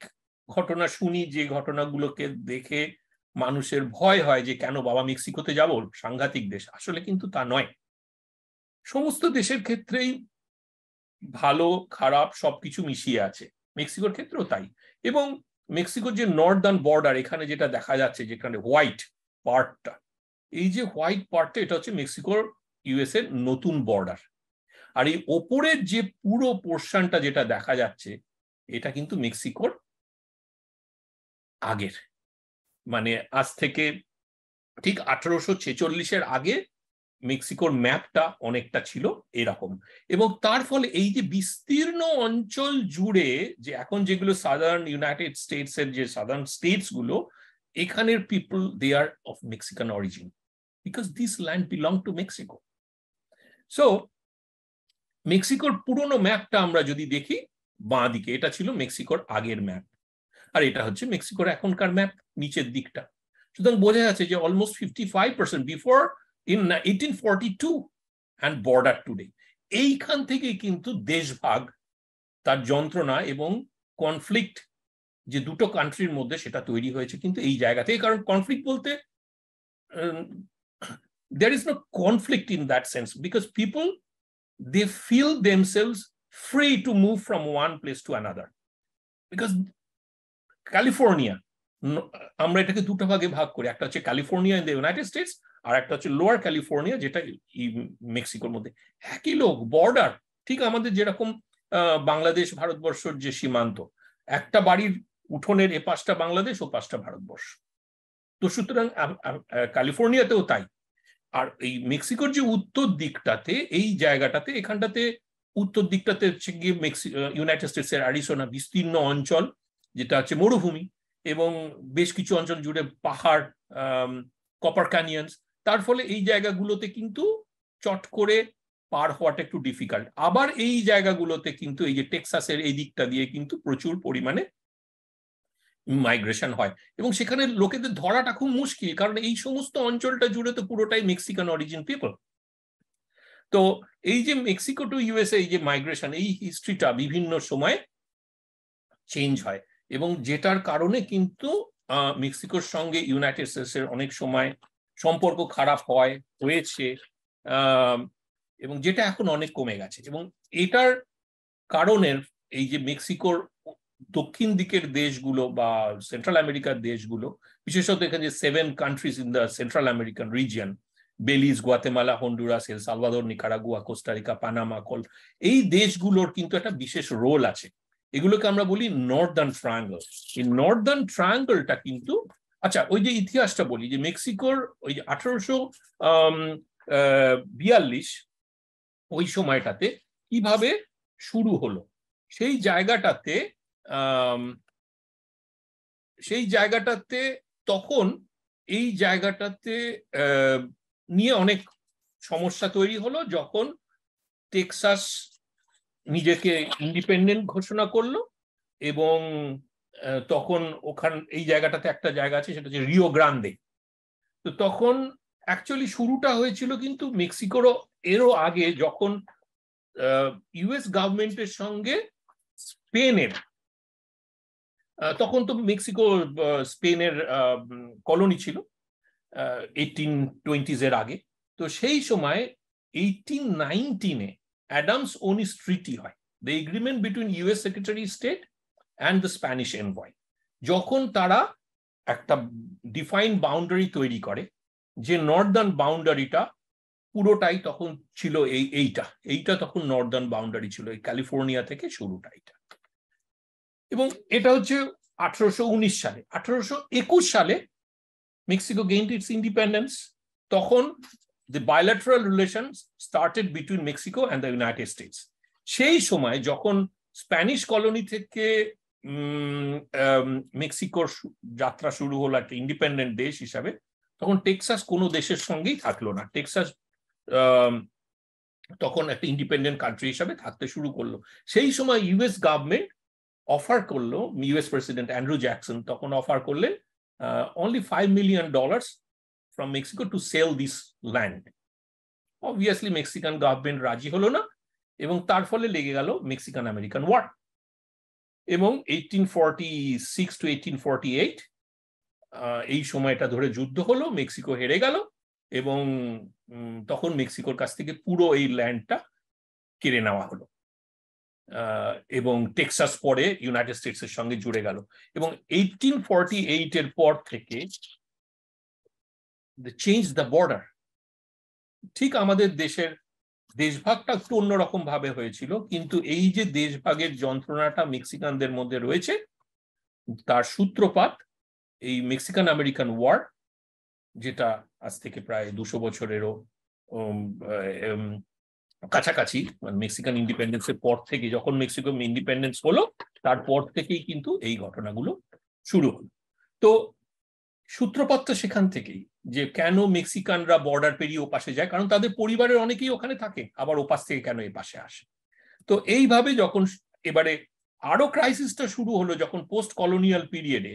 ঘটনা শুনি, যে ঘটনাগুলোকে দেখে মানুষের ভয় হয় যে কেন বাবা মেক্সিকোতে যাব, সাংঘাতিক দেশ। আসলে কিন্তু তা নয়, সমস্ত দেশের ক্ষেত্রেই ভালো খারাপ সবকিছু মিশিয়ে আছে, মেক্সিকোর ক্ষেত্রেও তাই। এবং মেক্সিকোর যে নর্দার্ন বর্ডার, এখানে যেটা দেখা যাচ্ছে, যেখানে হোয়াইট পার্টটা, এই যে হোয়াইট পার্টটা, এটা হচ্ছে মেক্সিকোর ইউএস এর নতুন বর্ডার, আর এই ওপরের যে পুরো পোর্শনটা যেটা দেখা যাচ্ছে, এটা কিন্তু মেক্সিকোর আগের, মানে আজ থেকে ঠিক 1846-এর আগে মেক্সিকোর ম্যাপটা অনেকটা ছিল এরকম। এবং তার ফলে এই যে বিস্তীর্ণ অঞ্চল জুড়ে যে এখন যেগুলো সাদার্ন ইউনাইটেড স্টেটস এর যে সাদার্ন স্টেটস গুলো, এখানের people they are of Mexican origin, because this land belonged to Mexico. So মেক্সিকোর পুরনো ম্যাপটা আমরা যদি দেখি, বাঁ দিকে এটা ছিল মেক্সিকোর আগের ম্যাপ, আর এটা হচ্ছে মেক্সিকোর এখনকার ম্যাপ নিচের দিকটা। সুতরাং বোঝা যাচ্ছে যে almost 55% before in 1842 and border today. এইখান থেকে কিন্তু দেশভাগ, তার যন্ত্রণা এবং কনফ্লিক্ট যে দুটো কান্ট্রির মধ্যে সেটা তৈরি হয়েছে কিন্তু এই জায়গা থেকে। কারণ কনফ্লিক্ট বলতে there is no conflict in that sense because people, they feel themselves free to move from one place to another. Because California, আমরা এটাকে দুটো ভাগে ভাগ করি, একটা হচ্ছে California in the United States, আর একটা হচ্ছে লোয়ার ক্যালিফোর্নিয়া যেটা মেক্সিকোর মধ্যে। একই লোক, বর্ডার, ঠিক আমাদের যেরকম বাংলাদেশ ভারতবর্ষের যে সীমান্ত, একটা বাড়ির উঠোনের এ পাশটা বাংলাদেশ ও পাশটা ভারতবর্ষ। তো সুতরাং ক্যালিফোর্নিয়াতেও তাই। আর এই মেক্সিকোর যে উত্তর দিকটাতে, এই জায়গাটাতে, এখানটাতে উত্তর দিকটাতে হচ্ছে গিয়ে ইউনাইটেড স্টেটসের অ্যারিজোনা বিস্তীর্ণ অঞ্চল, যেটা হচ্ছে মরুভূমি, এবং বেশ কিছু অঞ্চল জুড়ে পাহাড়, কপার ক্যানিয়নস। তার ফলে এই জায়গাগুলোতে কিন্তু চট করে পার হওয়াটা একটু ডিফিকাল্ট। আবার এই জায়গাগুলোতে কিন্তু এই যে টেক্সাসের এই দিকটা দিয়ে কিন্তু প্রচুর পরিমাণে মাইগ্রেশন হয়, এবং সেখানে লোকেদের ধরাটা খুব মুশকিল, কারণ এই সমস্ত অঞ্চলটা জুড়ে তো পুরোটাই মেক্সিকান অরিজিন পিপল। তো এই যে মেক্সিকো টু ইউএসএ এই যে মাইগ্রেশন, এই হিস্ট্রিটা বিভিন্ন সময় চেঞ্জ হয়, এবং যেটার কারণে কিন্তু মেক্সিকোর সঙ্গে ইউনাইটেড স্টেটসের অনেক সময় সম্পর্ক খারাপ হয়েছে, এবং যেটা এখন অনেক কমে গেছে। এবং এটার কারণের এই যে মেক্সিকোর দক্ষিণ দিকের দেশগুলো বা সেন্ট্রাল আমেরিকার দেশগুলো, বিশেষত এখানে যে 7 countries in the central American region, Belize, Guatemala, Honduras, El Salvador, Nicaragua, Costa Rica, Panama, এই দেশগুলোর কিন্তু একটা বিশেষ রোল আছে। এগুলোকে আমরা বলি নর্দার্ন ট্রায়াঙ্গল। এই নর্দার্ন ট্রায়াঙ্গলটা কিন্তু, আচ্ছা ওই যে ইতিহাসটা বলি, যে মেক্সিকোর ওই 1842 ওই সময়টাতে কিভাবে শুরু হলো, সেই জায়গাটাতে তখন এই জায়গাটাতে নিয়ে অনেক সমস্যা তৈরি হলো, যখন টেক্সাস নিজেকে ইন্ডিপেন্ডেন্ট ঘোষণা করলো, এবং তখন এই জায়গাটাতে একটা জায়গা আছে, সেটা হচ্ছে রিও গ্রান্দে। তো তখন অ্যাকচুয়ালি শুরুটা হয়েছিল কিন্তু মেক্সিকোরও এরও আগে, যখন ইউএস গভর্নমেন্টের সঙ্গে স্পেনের, তখন তো মেক্সিকো স্পেনের কলোনি ছিল 1820s এর আগে। তো সেই সময় 1819-এ অ্যাডামস ওনিস ট্রিটি হয়, the agreement between US secretary state and the Spanish envoy, যখন তারা একটা ডিফাইন বাউন্ডারি তৈরি করে, যে নর্দার্ন বাউন্ডারিটা পুরোটাই তখন ছিল এইটা তখন নর্দার্ন বাউন্ডারি ছিল, এই ক্যালিফোর্নিয়া থেকে শুরুটা এটা। এবং এটা হচ্ছে 1819 সালে। 1821 সালে মেক্সিকো গেইনড ইটস ইন্ডিপেন্ডেন্স। তখন the bilateral relations started between Mexico and the United States. সেই সময় যখন স্প্যানিশ কলোনি থেকে মেক্সিকোর যাত্রা শুরু হলো একটা ইন্ডিপেন্ডেন্ট দেশ হিসাবে, তখন টেক্সাস কোনো দেশের সঙ্গেই থাকলো না। টেক্সাস তখন একটা ইন্ডিপেন্ডেন্ট কান্ট্রি হিসাবে থাকতে শুরু করলো। সেই সময় ইউএস গভর্নমেন্ট অফার করলো, ইউএস প্রেসিডেন্ট অ্যান্ড্রু জ্যাকসন তখন অফার করলেন only $5 million from Mexico to sell this land. Obviously Mexican government রাজি হলো না, এবং তার ফলে লেগে গেল মেক্সিকান আমেরিকান ওয়ার। এবং 1846 to 1848 এই সময়টা ধরে যুদ্ধ হলো, মেক্সিকো হেরে গেল, এবং তখন মেক্সিকোর কাছ থেকে পুরো এই ল্যান্ডটা কেড়ে নেওয়া হলো, এবং টেক্সাস পরে ইউনাইটেড স্টেটসের সঙ্গে জুড়ে গেল। এবং 1848 এর পর থেকে চেঞ্জ দ্য বর্ডার। ঠিক আমাদের দেশের দেশভাগটা একটু অন্যরকম ভাবে হয়েছিল, কিন্তু এই যে দেশভাগের যন্ত্রণাটা মেক্সিকানদের মধ্যে রয়েছে, তার সূত্রপাত এই মেক্সিকান আমেরিকান ওয়ার, যেটা আজ থেকে প্রায় 200 বছরেরও কাছাকাছি, মেক্সিকান ইন্ডিপেন্ডেন্সের পর থেকে, যখন মেক্সিকো ইন্ডিপেন্ডেন্স হলো তারপর থেকেই কিন্তু এই ঘটনাগুলো শুরু হলো। তো সূত্রপাত তো সেখান থেকেই, যে কেন মেক্সিকানরা বর্ডার পেরিয়ে ওপাশে যায়, কারণ তাদের পরিবারের অনেকেই ওখানে থাকে, আবার ওপাশ থেকে কেন এই পাশে আসে। তো এইভাবে যখন এবারে আরো ক্রাইসিসটা শুরু হলো যখন পোস্ট কলোনিয়াল পিরিয়ডে,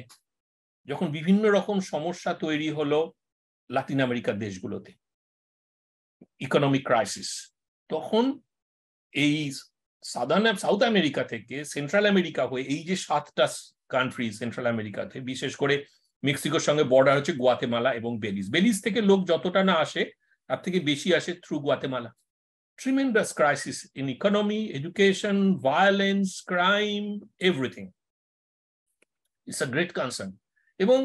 যখন বিভিন্ন রকম সমস্যা তৈরি হলো লাতিন আমেরিকার দেশগুলোতে, ইকোনমিক ক্রাইসিস, তখন এই সাউথ আমেরিকা থেকে সেন্ট্রাল আমেরিকা হয়ে এই যে 7টা কান্ট্রি সেন্ট্রাল আমেরিকাতে, বিশেষ করে মেক্সিকোর সঙ্গে বর্ডার হচ্ছে গুয়াতেমালা এবং বেলিজ থেকে লোক যতটা না আসে তার থেকে বেশি আসে through Guatemala. Tremendous crisis in economy, education, violence, crime, everything. It's a great concern. এবং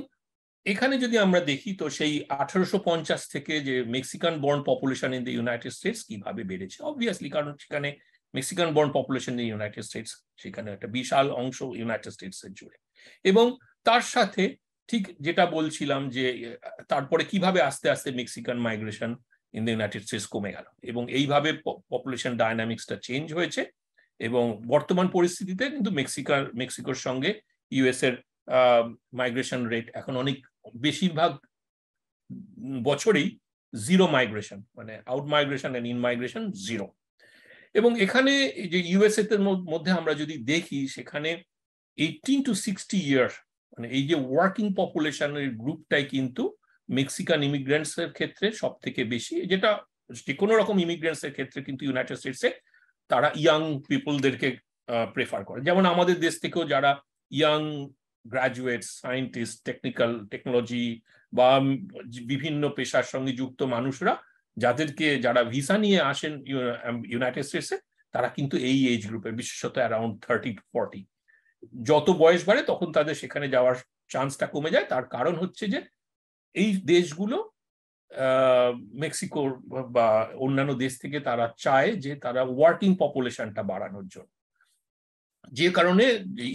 এখানে যদি আমরা দেখি তো সেই 1850 থেকে যে Mexican born population in the United states কিভাবে বেড়েছে, অবভিয়াসলি কারণ সেখানে Mexican born population in United states, সেখানে একটা বিশাল অংশ ইউনাইটেড স্টেটস এর জুড়ে। এবং তার সাথে ঠিক যেটা বলছিলাম যে তারপরে কিভাবে আস্তে আস্তে Mexican migration in the United states কমে গেল, এবং এইভাবে পপুলেশন ডায়নামিক্সটা চেঞ্জ হয়েছে। এবং বর্তমান পরিস্থিতিতে কিন্তু মেক্সিকোর সঙ্গে ইউএস এর মাইগ্রেশন রেট এখন অনেক, বেশিরভাগ বছরেই জিরো মাইগ্রেশন, মানে out migration and in migration zero. এবং এখানে যে ইউএসএ এর মধ্যে আমরা যদি দেখি, সেখানে 18 to 60 ইয়ার, মানে এই যে ওয়ার্কিং পপুলেশনের গ্রুপটাই কিন্তু মেক্সিকান ইমিগ্রেন্টস এর ক্ষেত্রে সব থেকে বেশি, যেটা যে কোনো রকম ইমিগ্রেন্টস এর ক্ষেত্রে কিন্তু ইউনাইটেড স্টেটসে তারা ইয়াং পিপলদেরকে প্রেফার করে। যেমন আমাদের দেশ থেকেও যারা ইয়াং গ্রাজুয়েট, সায়েন্টিস্ট, টেকনোলজি বা বিভিন্ন পেশার সঙ্গে যুক্ত মানুষরা যারা ভিসা নিয়ে আসেন ইউনাইটেড স্টেটসে, তারা কিন্তু এই এজ গ্রুপের, বিশেষত অ্যারাউন্ড 30 to 40। যত বয়স বাড়ে তখন তাদের সেখানে যাওয়ার চান্সটা কমে যায়। তার কারণ হচ্ছে যে এই দেশগুলো মেক্সিকোর বা অন্যান্য দেশ থেকে তারা চায় যে তারা ওয়ার্কিং পপুলেশনটা বাড়ানোর জন্য, যে কারণে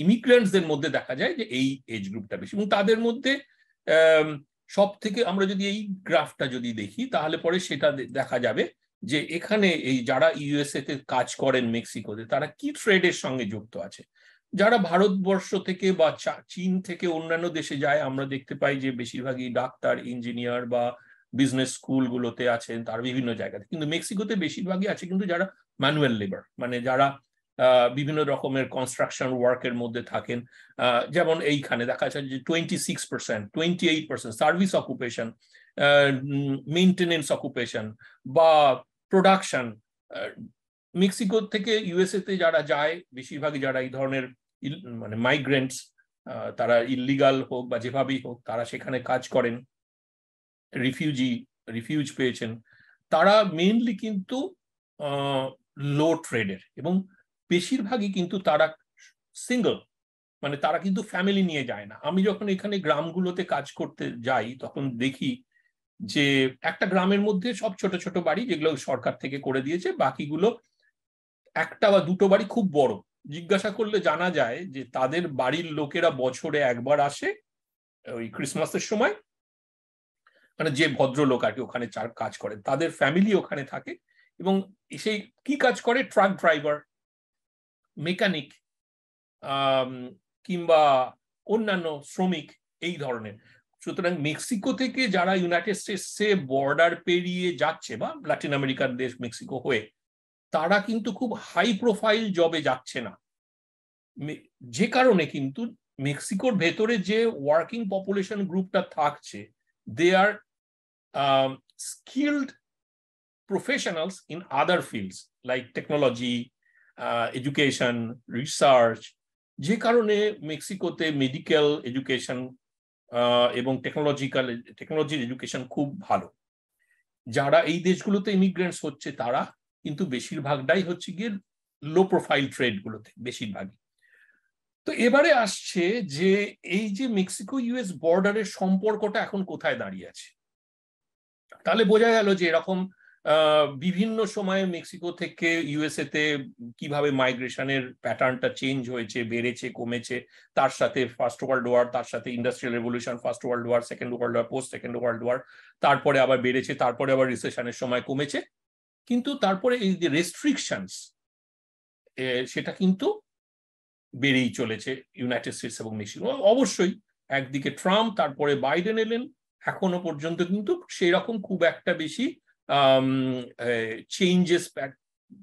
ইমিগ্রেন্টসদের মধ্যে দেখা যায় যে এই এজ গ্রুপটা বেশি। এবং তাদের মধ্যে সব থেকে আমরা যদি এই গ্রাফটা যদি দেখি, তাহলে পরে সেটা দেখা যাবে যে এখানে এই যারা ইউএসএ তে কাজ করেন মেক্সিকোতে, তারা কি ট্রেডের সঙ্গে যুক্ত আছে। যারা ভারতবর্ষ থেকে বা চীন থেকে অন্যান্য দেশে যায়, আমরা দেখতে পাই যে বেশিরভাগই ডাক্তার, ইঞ্জিনিয়ার বা বিজনেস স্কুলগুলোতে আছেন, তার বিভিন্ন জায়গাতে। কিন্তু মেক্সিকোতে বেশিরভাগই আছে কিন্তু যারা ম্যানুয়াল লেবার, মানে যারা বিভিন্ন রকমের কনস্ট্রাকশন ওয়ার্কের মধ্যে থাকেন। যেমন এইখানে দেখা যাচ্ছে যে 26%, 28% সার্ভিস অকুপেশন, মেইনটেনেন্স অকুপেশন বা প্রোডাকশন। মেক্সিকো থেকে ইউএসএ তে যারা যায়, বেশিরভাগই যারা এই ধরনের মানে মাইগ্রেন্টস, তারা ইলিগাল হোক বা যেভাবেই হোক, তারা সেখানে কাজ করেন, রিফিউজ পেয়েছেন, তারা মেইনলি কিন্তু লো ট্রেডের, এবং বেশিরভাগই কিন্তু তারা সিঙ্গল, মানে তারা কিন্তু ফ্যামিলি নিয়ে যায় না। আমি যখন এখানে গ্রামগুলোতে কাজ করতে যাই, তখন দেখি যে একটা গ্রামের মধ্যে সব ছোট ছোট বাড়ি, যেগুলো সরকার থেকে করে দিয়েছে, বাকিগুলো একটা বা দুটো বাড়ি খুব বড়। জিজ্ঞাসা করলে জানা যায় যে তাদের বাড়ির লোকেরা বছরে একবার আসে ওই ক্রিসমাসের সময়, মানে যে ভদ্রলোক আর কি ওখানে কাজ করেন, তাদের ফ্যামিলি ওখানে থাকে। এবং সেই কি কাজ করে, ট্রাক ড্রাইভার, মেকানিক, কিংবা অন্যান্য শ্রমিক, এই ধরনের। সুতরাং মেক্সিকো থেকে যারা ইউনাইটেড স্টেটসে বর্ডার পেরিয়ে যাচ্ছে বা লাতিন আমেরিকার দেশ মেক্সিকো হয়ে, তারা কিন্তু খুব হাই প্রোফাইল জবে যাচ্ছে না, যে কারণে কিন্তু মেক্সিকোর ভেতরে যে ওয়ার্কিং পপুলেশন গ্রুপটা থাকছে, দে আর skilled professionals in other fields like technology, education, research, যে কারণে মেক্সিকোতে মেডিকেল এডুকেশন এবং টেকনোলজির এডুকেশন খুব ভালো। যারা এই দেশগুলোতে ইমিগ্রেন্টস হচ্ছে, তারা কিন্তু বেশিরভাগটাই হচ্ছে গিয়ে লো প্রোফাইল ট্রেড গুলোতে বেশিরভাগই। তো এবারে আসছে যে এই যে মেক্সিকো ইউএস বর্ডারের সম্পর্কটা এখন কোথায় দাঁড়িয়ে আছে। তাহলে বোঝা গেল যে এরকম বিভিন্ন সময়ে মেক্সিকো থেকে ইউএসএ তে কিভাবে মাইগ্রেশনের প্যাটার্নটা চেঞ্জ হয়েছে, বেড়েছে, কমেছে। তার সাথে ফার্স্ট ওয়ার্ল্ড ওয়ার, তার সাথে industrial revolution, first world war, second world war, post second world war, তারপরে আবার বেড়েছে, তারপরে আবার রিসেশনের সময় কমেছে। কিন্তু তারপরে এই যে রেস্ট্রিকশনস, সেটা কিন্তু বেড়েই চলেছে ইউনাইটেড স্টেটস এবং মেক্সিকো। অবশ্যই একদিকে ট্রাম্প, তারপরে বাইডেন এলেন, এখনো পর্যন্ত কিন্তু সেই রকম খুব একটা বেশি চেঞ্জেস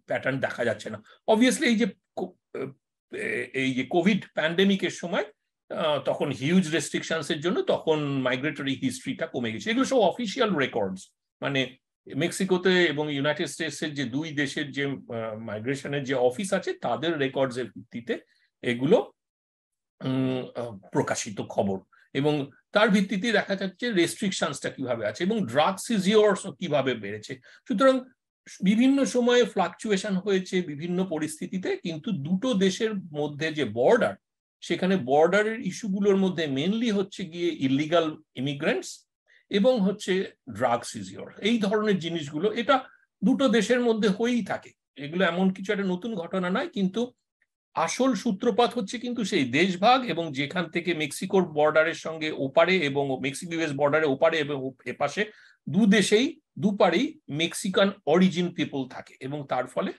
প্যাটার্ন দেখা যাচ্ছে না। অবভিয়াসলি এই যে কোভিড প্যান্ডেমিকের সময় তখন হিউজ রেস্ট্রিকশনস এর জন্য তখন মাইগ্রেটরি হিস্ট্রিটা কমে গেছে। এগুলো সব অফিসিয়াল রেকর্ডস, মানে মেক্সিকোতে এবং ইউনাইটেড স্টেটসের যে দুই দেশের যে মাইগ্রেশনের যে অফিস আছে তাদের রেকর্ডস এর ভিত্তিতে এগুলো প্রকাশিত খবর, এবং তার ভিত্তিতে দেখা যাচ্ছে রেস্ট্রিকশনসটা কিভাবে আছে এবং ড্রাগ সিজিওরস কিভাবে বেড়েছে। সুতরাং বিভিন্ন সময়ে ফ্লাকচুয়েশন হয়েছে বিভিন্ন পরিস্থিতিতে, কিন্তু দুটো দেশের মধ্যে যে বর্ডার, সেখানে বর্ডারের ইস্যুগুলোর মধ্যে মেনলি হচ্ছে গিয়ে ইলিগাল ইমিগ্রেন্টস এবং হচ্ছে ড্রাগ সিজিওর, এই ধরনের জিনিসগুলো এটা দুটো দেশের মধ্যে হয়েই থাকে। এগুলো এমন কিছু একটা নতুন ঘটনা নয়, কিন্তু আসল সূত্রপাত হচ্ছে কিন্তু সেই দেশভাগ এবং যেখান থেকে মেক্সিকোর বর্ডারের সঙ্গে ওপারে এবং মেক্সিকো ইউএস বর্ডারে ওপারে এবং এপাশে দু দেশেই দুপারেই মেক্সিকান অরিজিন পিপল থাকে, এবং তার ফলে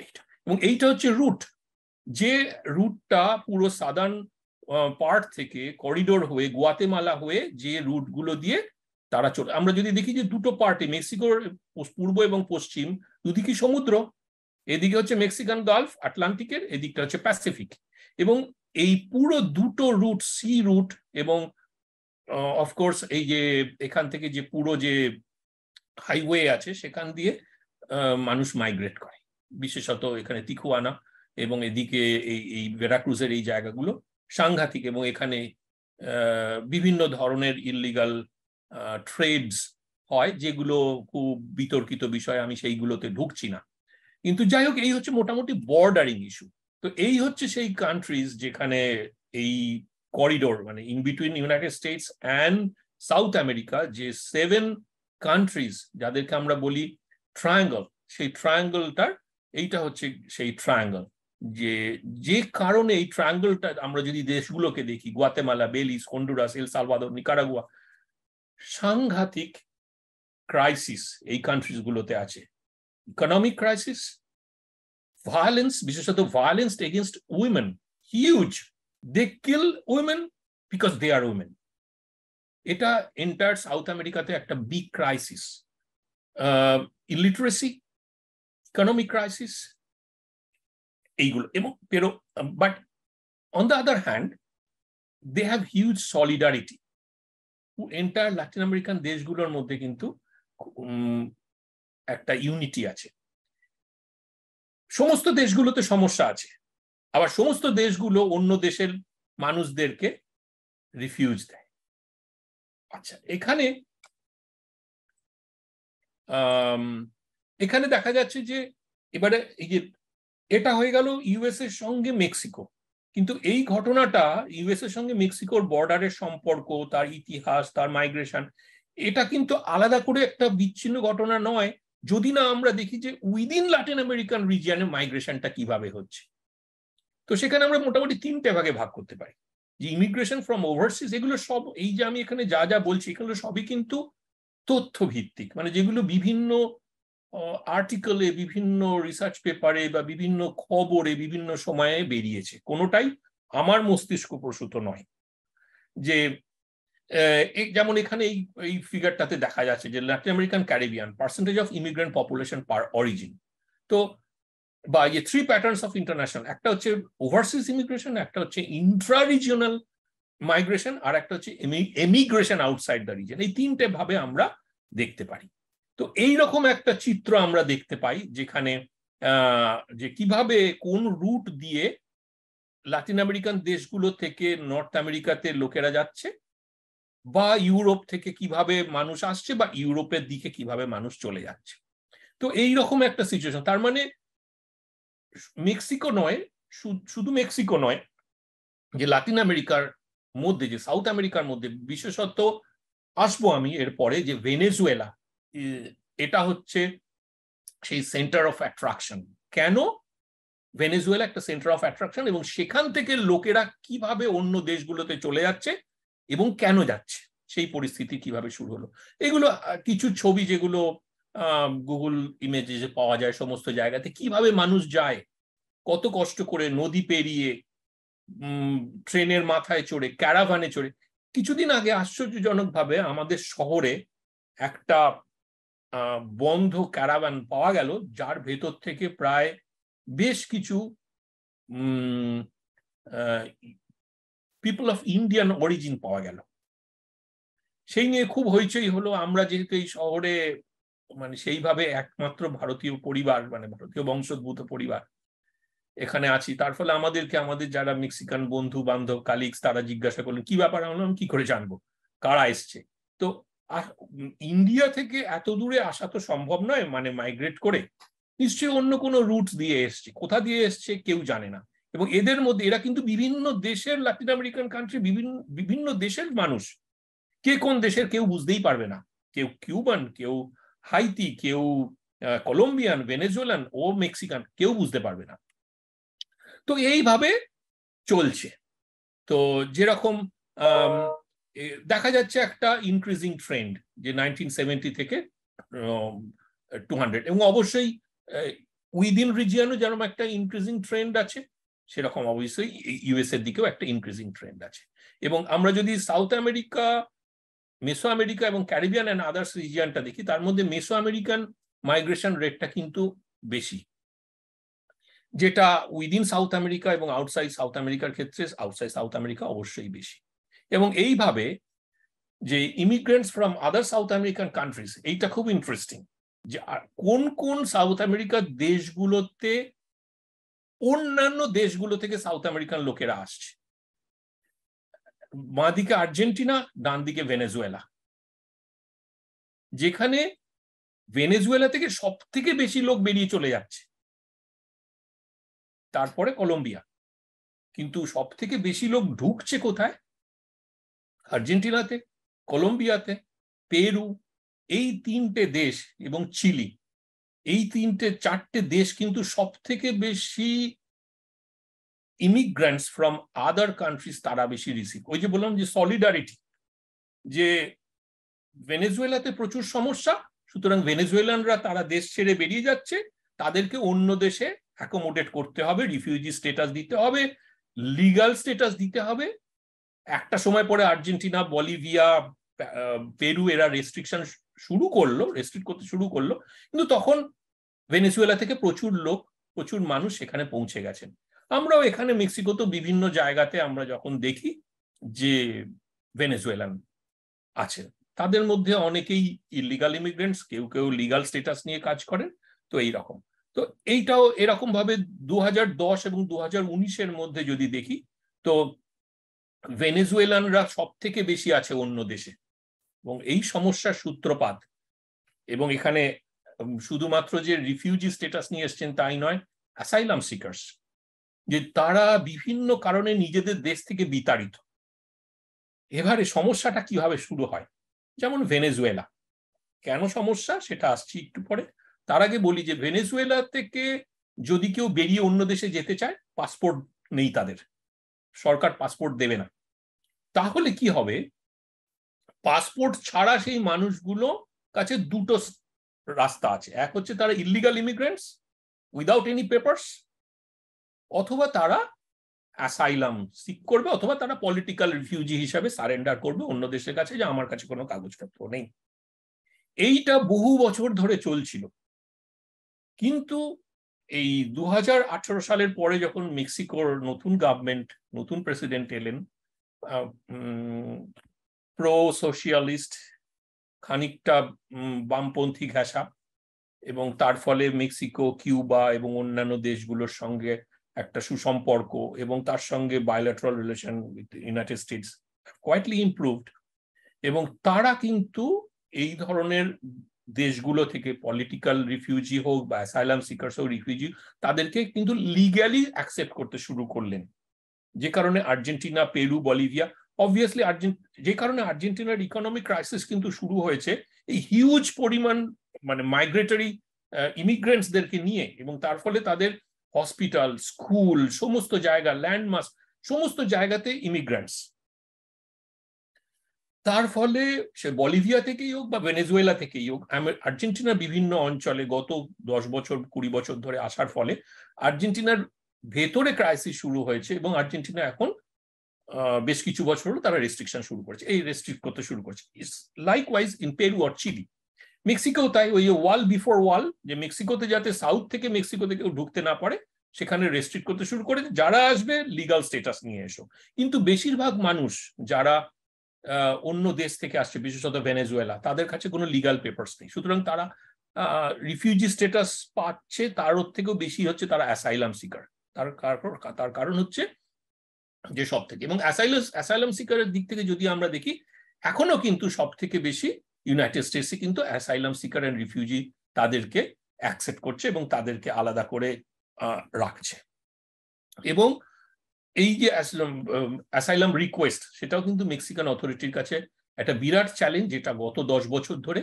এইটা, এবং এইটা হচ্ছে রুট, যে রুটটা পুরো সাদার্ন পার্ট থেকে করিডোর হয়ে গুয়াতেমালা হয়ে যে রুটগুলো দিয়ে তারা চলে। আমরা যদি দেখি যে দুটো পার্টে মেক্সিকোর পূর্ব এবং পশ্চিম দুদিকে সমুদ্র, এদিকে হচ্ছে মেক্সিকান গালফ আটলান্টিকের, এদিকটা হচ্ছে প্যাসিফিক, এবং এই পুরো দুটো রুট, সি রুট এবং অফকোর্স এই যে এখান থেকে যে পুরো যে হাইওয়ে আছে সেখান দিয়ে মানুষ মাইগ্রেট করে, বিশেষত এখানে তিখুয়ানা এবং এদিকে এই ভেরাক্রুজের এই জায়গাগুলো সাংঘাতিক, এবং এখানে বিভিন্ন ধরনের ইললিগাল ট্রেডস হয় যেগুলো খুব বিতর্কিত বিষয়, আমি সেইগুলোতে ঢুকছি না। কিন্তু যাই হোক, এই হচ্ছে মোটামুটি বর্ডারিং ইস্যু। তো এই হচ্ছে সেই কান্ট্রিজ যেখানে এই করিডোর, মানে in between United states and south America, যে 7 কান্ট্রিজ যাদেরকে আমরা বলি ট্রায়াঙ্গল, সেই ট্রায়াঙ্গলটার এইটা হচ্ছে সেই ট্রায়াঙ্গল, যে কারণে এই ট্রায়াঙ্গলটা আমরা যদি দেশগুলোকে দেখি, Guatemala, Belize, Honduras, El Salvador, Nicaragua, সাংঘাতিক ক্রাইসিস এই কান্ট্রিজ গুলোতে আছে। ইকোনমিক ক্রাইসিস, ভায়োলেন্স, বিশেষত violence against women, huge, they kill women because they are women. এটা এন্টায়ার সাউথ আমেরিকাতে একটা big crisis. Illiteracy, economic crisis, এইগুলো, এবং but on the other hand they have huge solidarity. Entire Latin American দেশগুলোর মধ্যে কিন্তু একটা ইউনিটি আছে। সমস্ত দেশগুলোতে সমস্যা আছে, আবার সমস্ত দেশগুলো অন্য দেশের মানুষদেরকে রিফিউজ দেয়। আচ্ছা, এখানে দেখা যাচ্ছে যে এবারে এই যে এটা হয়ে গেল ইউএস এর সঙ্গে মেক্সিকো, কিন্তু এই ঘটনাটা ইউএস এর সঙ্গে মেক্সিকোর বর্ডারের সম্পর্ক, তার ইতিহাস, তার মাইগ্রেশন, এটা কিন্তু আলাদা করে একটা বিচ্ছিন্ন ঘটনা নয়, যদি না আমরা দেখি যে উইদিন ল্যাটিন আমেরিকান রিজিয়নে মাইগ্রেশনটা কিভাবে হচ্ছে। তো সেখানে আমরা মোটামুটি 3টে ভাগে ভাগ করতে পারি, যে ইমিগ্রেশন ফ্রম ওভারসিজ, এগুলো সব, এই যে আমি এখানে যা যা বলছি এগুলো সবই কিন্তু তথ্য ভিত্তিক, মানে যেগুলো বিভিন্ন আর্টিকেলে, বিভিন্ন রিসার্চ পেপারে বা বিভিন্ন খবরে বিভিন্ন সময়ে বেরিয়েছে, কোনোটাই আমার মস্তিষ্ক প্রসূত নয়। যে যেমন এখানে এই ফিগারটাতে দেখা যাচ্ছে যে Latin American Caribbean percentage of immigrant population per origin, তো বা এই 3 প্যাটার্নস অফ ইন্টারন্যাশনাল, একটা হচ্ছে ওভারসিজ ইমিগ্রেশন, একটা হচ্ছে ইন্ট্রা রিজিওনাল মাইগ্রেশন, আর একটা হচ্ছে এমিগ্রেশন আউটসাইড দ্য রিজন। এই 3টে ভাবে আমরা দেখতে পারি। তো এইরকম একটা চিত্র আমরা দেখতে পাই, যেখানে যে কিভাবে কোন রুট দিয়ে লাতিন আমেরিকান দেশগুলো থেকে নর্থ আমেরিকাতে লোকেরা যাচ্ছে, বা ইউরোপ থেকে কিভাবে মানুষ আসছে, বা ইউরোপের দিকে কিভাবে মানুষ চলে যাচ্ছে। তো এইরকম একটা সিচুয়েশন, তার মানে মেক্সিকো নয়, শুধু মেক্সিকো নয়, যে লাতিন আমেরিকার মধ্যে, যে সাউথ আমেরিকার মধ্যে, বিশেষত আসবো আমি এরপরে, যে ভেনেজুয়েলা, এটা হচ্ছে সেই সেন্টার অফ অ্যাট্রাকশন। কেন ভেনেজুয়েলা একটা সেন্টার অফ অ্যাট্রাকশন, এবং সেখান থেকে লোকেরা কিভাবে অন্য দেশগুলোতে চলে যাচ্ছে এবং কেন যাচ্ছে, সেই পরিস্থিতি কিভাবে শুরু হলো। এগুলো কিছু ছবি যেগুলো গুগল ইমেজে পাওয়া যায়, সমস্ত জায়গাতে কিভাবে মানুষ যায়, কত কষ্ট করে নদী পেরিয়ে, ট্রেনের মাথায় চড়ে, ক্যারাভানে চড়ে, কিছুদিন আগে আশ্চর্যজনকভাবে আমাদের শহরে একটা বন্ধ ক্যারাভান পাওয়া গেল, যার ভেতর থেকে প্রায় বেশ কিছু পিপল অফ ইন্ডিয়ান অরিজিন পাওয়া গেল। সেই নিয়ে খুব হইচই হলো। আমরা যেহেতু এই শহরে মানে সেইভাবে একমাত্র ভারতীয় পরিবার, মানে ভারতীয় বংশোদ্ভূত পরিবার এখানে আছি, তার ফলে আমাদেরকে আমাদের যারা মেক্সিকান বন্ধু বান্ধব কালিগস তারা জিজ্ঞাসা করলেন কি ব্যাপার। আমরা কি করে জানবো কারা এসছে। তো ইন্ডিয়া থেকে এত দূরে আসা তো সম্ভব নয়, মানে মাইগ্রেট করে, নিশ্চয়ই অন্য কোনো রুট দিয়ে এসছে, কোথা দিয়ে এসছে কেউ জানে না। এবং এদের মধ্যে এরা কিন্তু বিভিন্ন দেশের, লাতিন আমেরিকান কান্ট্রি বিভিন্ন দেশের মানুষ, কে কোন দেশের কেউ বুঝতেই পারবে না। কেউ কিউবান, কেউ হাইতি, কেউ কলম্বিয়ান, ভেনেজুয়েলান ও মেক্সিকান, কেউ বুঝতে পারবে না। তো এইভাবে চলছে। তো যেরকম দেখা যাচ্ছে একটা ইনক্রিজিং ট্রেন্ড, যে 1970 থেকে 200, এবং অবশ্যই উইদিন রিজিয়নও যেরকম একটা ইনক্রিজিং ট্রেন্ড আছে, সেরকম অবশ্যই ইউএস এর দিকেও একটা ইনক্রিজিং ট্রেন্ড আছে। এবং আমরা যদি সাউথ আমেরিকা, মেসো আমেরিকা এবং ক্যারিবিয়ান অ্যান্ড আদার্স রিজিয়নটা দেখি, তার মধ্যে মেসো আমেরিকান মাইগ্রেশন রেটটা কিন্তু বেশি, যেটা উইদিন সাউথ আমেরিকা এবং আউটসাইড সাউথ আমেরিকার ক্ষেত্রে আউটসাইড সাউথ আমেরিকা অবশ্যই বেশি। এবং এইভাবে যে immigrants from other south American countries, এইটা খুব ইন্টারেস্টিং, যে কোন কোন সাউথ আমেরিকার দেশগুলোতে অন্যান্য দেশগুলো থেকে সাউথ আমেরিকান লোকেরা আসছে। বাঁ দিকে আর্জেন্টিনা, ডান দিকে ভেনেজুয়েলা। যেখানে ভেনেজুয়েলা থেকে সব থেকে বেশি লোক বেরিয়ে চলে যাচ্ছে, তারপরে কলম্বিয়া। কিন্তু সব থেকে বেশি লোক ঢুকছে কোথায়? আর্জেন্টিনাতে, কলম্বিয়াতে, পেরু, এই তিনটে দেশ, এবং চিলি, এই চারটে দেশ কিন্তু সব থেকে বেশি ইমিগ্রেন্টস ফ্রম আদার কান্ট্রিজ তারা বেশি রিসিভ। ওই যে বললাম যে সলিডারিটি, যে ভেনেজুয়েলাতে প্রচুর সমস্যা, সুতরাং ভেনেজুয়েলানরা তারা দেশ ছেড়ে বেরিয়ে যাচ্ছে, তাদেরকে অন্য দেশে অ্যাকোমোডেট করতে হবে, রিফিউজি স্ট্যাটাস দিতে হবে, লিগাল স্ট্যাটাস দিতে হবে। একটা সময় পরে আর্জেন্টিনা, বলিভিয়া, পেরু এরা রেস্ট্রিক্ট করতে শুরু করলো, কিন্তু তখন ভেনেজুয়েলা থেকে প্রচুর মানুষ সেখানে পৌঁছে গেছেন। আমরাও এখানে মেক্সিকোতে বিভিন্ন জায়গাতে আমরা যখন দেখি যে ভেনেজুয়েলান আছেন, তাদের মধ্যে অনেকেই ইলিগাল ইমিগ্রেন্টস, কেউ কেউ লিগাল স্ট্যাটাস নিয়ে কাজ করেন। তো এইরকম, তো এইটাও এরকম ভাবে 2010 এবং 2019-এর মধ্যে যদি দেখি, তো ভেনেজুয়েলানরা সব থেকে বেশি আছে অন্য দেশে। এবং এই সমস্যার সূত্রপাত, এবং এখানে শুধুমাত্র যে রিফিউজি স্ট্যাটাস নিয়ে এসছেন তাই নয়, অ্যাসাইলাম সিকার্স, যে তারা বিভিন্ন কারণে নিজেদের দেশ থেকে বিতাড়িত। এবারে সমস্যাটা কিভাবে শুরু হয়, যেমন ভেনেজুয়েলা, কেন সমস্যা সেটা আসছি একটু পরে। তার আগে বলি যে ভেনেজুয়েলা থেকে যদি কেউ বেরিয়ে অন্য দেশে যেতে চায়, পাসপোর্ট নেই তাদের, সরকার পাসপোর্ট দেবে না। তাহলে কি হবে, পাসপোর্ট ছাড়া সেই মানুষগুলো কাছে দুটো রাস্তা আছে। এক হচ্ছে তারা illegal immigrants without any papers, অথবা তারা অ্যাসাইলাম সিক করবে, অথবা তারা পলিটিক্যাল রিফিউজি হিসাবে সারেন্ডার করবে অন্য দেশের কাছে, যে আমার কাছে কোনো কাগজপত্র নেই। এইটা বহু বছর ধরে চলছিল। কিন্তু এই 2018 সালের পরে যখন মেক্সিকোর নতুন গভর্নমেন্ট, নতুন প্রেসিডেন্ট এলেন, প্রো সোশিয়ালিস্ট, খানিকটা বামপন্থী ঘেঁষা, এবং তার ফলে মেক্সিকো, কিউবা এবং অন্যান্য দেশগুলোর সঙ্গে একটা সুসম্পর্ক, এবং তার সঙ্গে bilateral relation with United states quietly improved. এবং তারা কিন্তু এই ধরনের দেশগুলো থেকে পলিটিক্যাল রিফিউজি হোক বা অ্যাসাইলাম সিকার্স হোক, রিফিউজি, তাদেরকে কিন্তু লিগ্যালি অ্যাকসেপ্ট করতে শুরু করলেন। যে কারণে আর্জেন্টিনা, পেরু, বলিভিয়া, অবভিয়াসলি যে কারণে আর্জেন্টিনার ইকোনমিক ক্রাইসিস কিন্তু শুরু হয়েছে এই হিউজ পরিমাণ মানে মাইগ্রেটরি ইমিগ্রেন্টসদেরকে নিয়ে। এবং তার ফলে তাদের হসপিটাল, স্কুল, সমস্ত জায়গা, ল্যান্ডমার্ক, সমস্ত জায়গাতে ইমিগ্রেন্টস। তার ফলে সে বলিভিয়া থেকেই হোক বা ভেনেজুয়েলা থেকেই হোক, আর্জেন্টিনার বিভিন্ন অঞ্চলে গত 10 বছর 20 বছর ধরে আসার ফলে আর্জেন্টিনার ভেতরে ক্রাইসিস শুরু হয়েছে, এবং আর্জেন্টিনা এখন বেশ কিছু বছর হলো তারা রেস্ট্রিকশন শুরু করেছে, এই রেস্ট্রিক্ট করতে শুরু করেছে। লাইকওয়াইজ ইন পেরু আর চিলি। মেক্সিকোও তাই, ওই ওয়াল বিফোর ওয়াল, যে মেক্সিকোতে যাতে সাউথ থেকে মেক্সিকোতে কেউ ঢুকতে না পারে সেখানে রেস্ট্রিক্ট করতে শুরু করেছে, যারা আসবে লিগাল স্টেটাস নিয়ে এসো। কিন্তু বেশিরভাগ মানুষ যারা অন্য দেশ থেকে আসছে, বিশেষত ভেনেজুয়েলা, তাদের কাছে কোনো লিগাল পেপারস নেই, সুতরাং তারা রিফিউজি স্ট্যাটাস পাচ্ছে। তার থেকেও বেশি হচ্ছে তারা অ্যাসাইলাম সিকার। তার কারণ হচ্ছে যে সব থেকে, এবং অ্যাসাইলাম সিকারের দিক থেকে যদি আমরা দেখি, এখনো কিন্তু সব থেকে বেশি ইউনাইটেড স্টেটসে কিন্তু অ্যাসাইলাম সিকার এন্ড রিফিউজি তাদেরকে অ্যাকসেপ্ট করছে এবং তাদেরকে আলাদা করে রাখছে। এবং এই যে অ্যাসাইলাম রিকোয়েস্ট, সেটাও কিন্তু মেক্সিকান অথরিটির কাছে একটা বিরাট চ্যালেঞ্জ, যেটা গত 10 বছর ধরে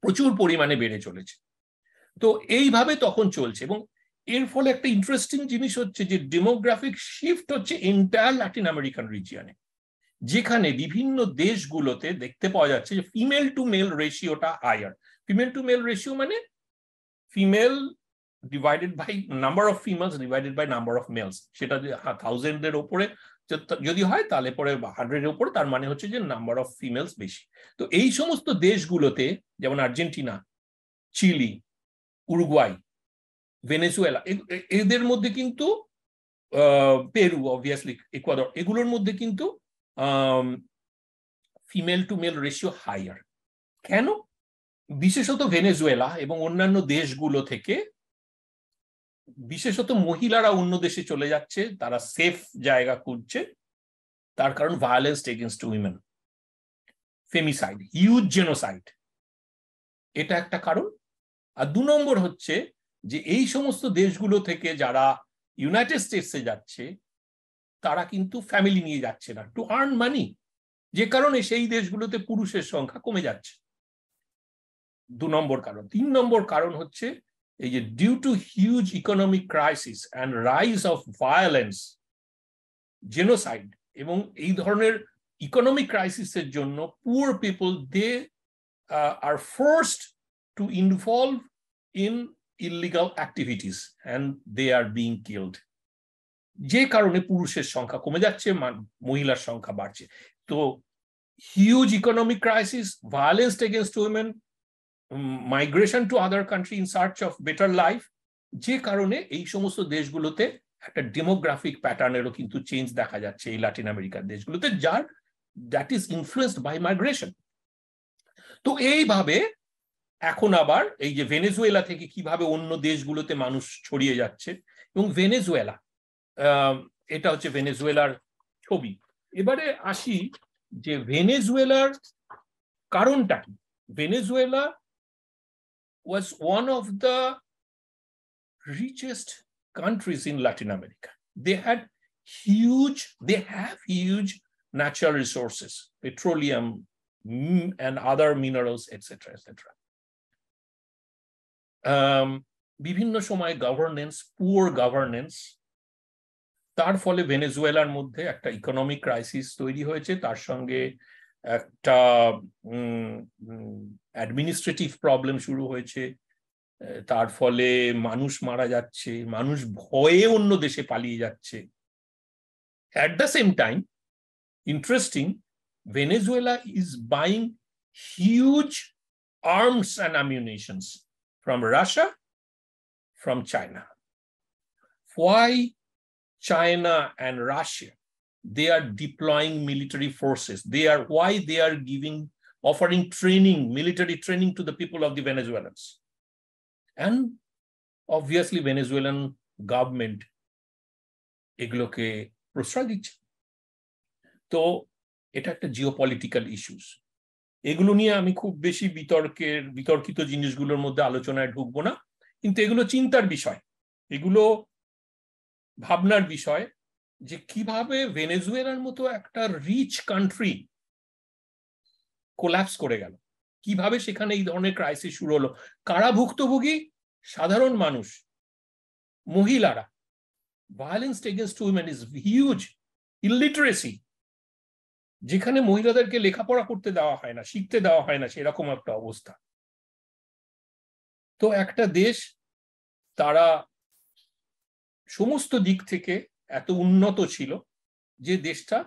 প্রচুর পরিমাণে বেড়ে চলেছে। তো এইভাবে তখন চলছে, এবং এর ফলে একটা ইন্টারেস্টিং জিনিস হচ্ছে যে ডেমোগ্রাফিক শিফট হচ্ছে এন্টায়ার ল্যাটিন আমেরিকান রিজিয়নে, যেখানে বিভিন্ন দেশগুলোতে দেখতে পাওয়া যাচ্ছে যে ফিমেল টু মেল রেশিওটা higher. Female to male ratio মানে female divided by number of females divided by number of males. সেটা যে 1000-এর ওপরে যদি হয় তাহলে পরে 100-এর ওপরে, তার মানে হচ্ছে যে নাম্বার অফ ফিমেলস বেশি। তো এই সমস্ত দেশগুলোতে, যেমন আর্জেন্টিনা, চিলি, উরুগুয়াই, ভেনেজুয়েলা, এদের মধ্যে কিন্তু পেরু, অবভিয়াসলি ইকুয়াডর, এগুলোর মধ্যে কিন্তু female to male ratio higher. কেন? বিশেষত ভেনেজুয়েলা এবং অন্যান্য দেশগুলো থেকে বিশেষত মহিলারা অন্য দেশে চলে যাচ্ছে, তারা সেফ জায়গা খুঁজছে। তার কারণ violence against women, femicide, huge genocide, এটা একটা কারণ। আর 2 নম্বর হচ্ছে যে এই সমস্ত দেশগুলো থেকে যারা ইউনাইটেড স্টেটসে যাচ্ছে, তারা কিন্তু ফ্যামিলি নিয়ে যাচ্ছে না, টু আর্ন মানি, যে কারণে সেই দেশগুলোতে পুরুষের সংখ্যা কমে যাচ্ছে। 2 নম্বর কারণ। 3 নম্বর কারণ হচ্ছে এই যে due to huge economic crisis and rise of violence, genocide, এবং এই ধরনের ইকোনমিক ক্রাইসিসের জন্য poor people they are forced to involve in illegal activities and they are being killed, যে কারণে পুরুষের সংখ্যা কমে যাচ্ছে, মহিলার সংখ্যা বাড়ছে। তো huge economic crisis, violence against women, migration to other country in search of better life, যে কারণে এই সমস্ত দেশগুলোতে একটা ডেমোগ্রাফিক প্যাটার্নেরও কিন্তু চেঞ্জ দেখা যাচ্ছে এই লাতিন আমেরিকার দেশগুলোতে, যার that is influenced by migration. তো এইভাবে এখন আবার এই যে ভেনেজুয়েলা থেকে কিভাবে অন্য দেশগুলোতে মানুষ ছড়িয়ে যাচ্ছে, এবং ভেনেজুয়েলা, এটা হচ্ছে ভেনেজুয়েলার ছবি। এবারে আসি যে ভেনেজুয়েলার কারণটা কি। Venezuela was one of the richest countries in Latin America. They have huge natural resources, petroleum and other minerals, etc., etc. বিভিন্ন সময় গভর্নেন্স, পুয়ার গভর্নেন্স, তার ফলে ভেনেজুয়েলার মধ্যে একটা ইকোনমিক ক্রাইসিস তৈরি হয়েছে, তার সঙ্গে একটা অ্যাডমিনিস্ট্রেটিভ প্রবলেম শুরু হয়েছে, তার ফলে মানুষ মারা যাচ্ছে, মানুষ ভয়ে অন্য দেশে পালিয়ে যাচ্ছে। At the same time, interesting, Venezuela is buying huge arms and ammunitions from Russia, from China. Why China and Russia? They are deploying military forces. Why they are offering training, military training to the people of the Venezuelans. And obviously Venezuelan government এগুলোকে প্রশ্রয় দিচ্ছে। তো এটা একটা geopolitical issues. এগুলো নিয়ে আমি খুব বেশি বিতর্কিত জিনিসগুলোর মধ্যে আলোচনায় ঢুকবো না, কিন্তু এগুলো চিন্তার বিষয়, এগুলো ভাবনার বিষয়, যে কিভাবে ভেনেজুয়েলার মতো একটা রিচ কান্ট্রি কোল্যাপস করে গেল, কিভাবে সেখানে এই ধরনের ক্রাইসিস শুরু হলো, কারা ভুক্তভোগী? সাধারণ মানুষ, মহিলারা। Violence against women is huge, illiteracy, যেখানে মহিলাদেরকে লেখাপড়া করতে দেওয়া হয় না, শিখতে দেওয়া হয় না, সেরকম একটা অবস্থা। তো একটা দেশ, তারা সমস্ত দিক থেকে এত উন্নত ছিল, যে দেশটা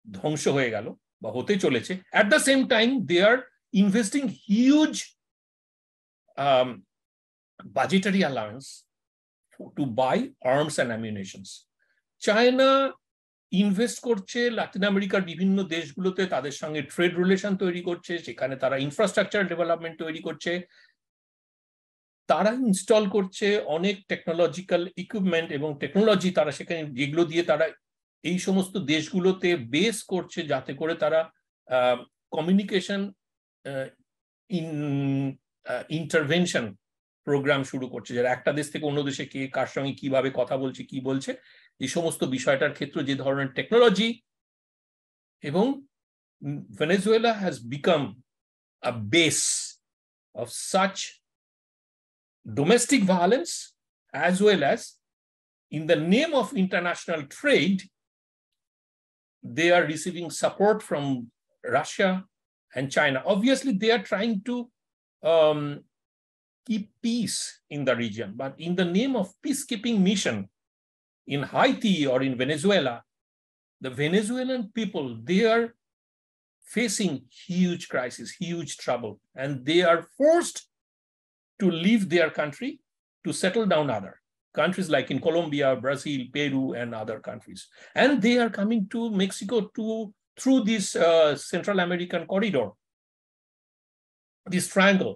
ধ্বংস হয়ে গেল বা হতে চলেছে। At the same time, they are investing huge budgetary allowance to buy arms and ammunitions. China invest করছে লাতিন আমেরিকার বিভিন্ন দেশগুলোতে, তাদের সঙ্গে ট্রেড রিলেশন তৈরি করছে, সেখানে তারা ইনফ্রাস্ট্রাকচার ডেভেলপমেন্ট তৈরি করছে, তারা ইনস্টল করছে অনেক টেকনোলজিক্যাল ইকুইপমেন্ট এবং টেকনোলজি তারা সেখানে, যেগুলো দিয়ে তারা এই সমস্ত দেশগুলোতে বেস করছে যাতে করে তারা কমিউনিকেশন ইন্টারভেনশন প্রোগ্রাম শুরু করছে, যারা একটা দেশ থেকে অন্য দেশে কে কার সঙ্গে কিভাবে কথা বলছে কি বলছে এই সমস্ত বিষয়টার ক্ষেত্রে যে ধরনের টেকনোলজি। এবং Venezuela has become a base of such domestic violence, as well as in the name of international trade, they are receiving support from Russia and China. Obviously, they are trying to keep peace in the region, but in the name of peacekeeping mission in Haiti or in Venezuela, the Venezuelan people, they are facing huge crisis, huge trouble, and they are forced to leave their country to settle down other countries like in Colombia, Brazil, Peru, and other countries. And they are coming to Mexico through this Central American corridor, this triangle.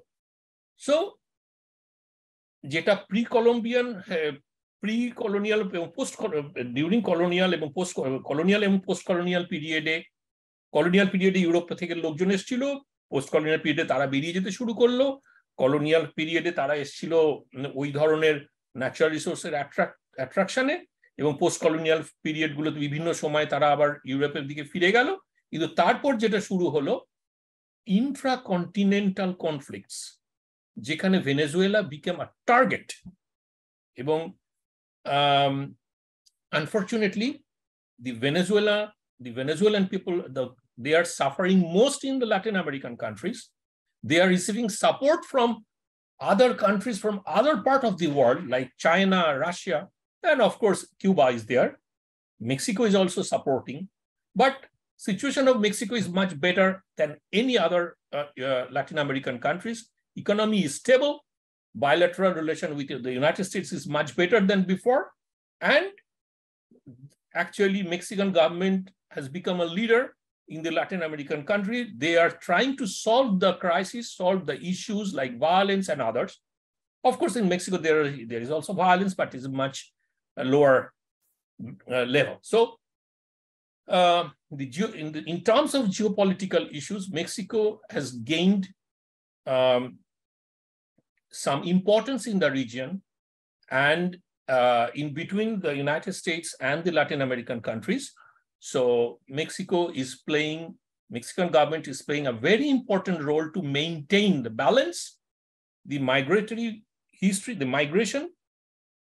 So, jeta pre-colonial, during colonial and post-colonial and post-colonial period, colonial period Europe থেকে লোকজন এসেছিল, post-colonial period তারা বেরিয়ে যেতে শুরু করলো, colonial পিরিয়ডে তারা এসেছিল ওই ধরনের ন্যাচারাল রিসোর্সের অ্যাট্রাকশনে, এবং পোস্ট কলোনিয়াল পিরিয়ড গুলোতে বিভিন্ন সময় তারা আবার ইউরোপের দিকে ফিরে গেল। কিন্তু তারপর যেটা শুরু হলো ইন্ট্রাকন্টিনেন্টাল কনফ্লিক্টস, যেখানে ভেনেজুয়েলা বিকেম আ টার্গেট। এবং unfortunately the Venezuelan people, they are suffering most in the Latin American countries. They are receiving support from other countries from other part of the world like China, Russia, and of course Cuba is there. Mexico is also supporting, but situation of Mexico is much better than any other Latin American countries. Economy is stable, bilateral relation with the United States is much better than before, and actually Mexican government has become a leader in the Latin American country. They are trying to solve the crisis, solve the issues like violence and others. Of course, in Mexico, there is also violence, but it's much lower level. So in terms of geopolitical issues, Mexico has gained some importance in the region, and in between the United States and the Latin American countries. So Mexican government is playing a very important role to maintain the balance, the migratory history, the migration,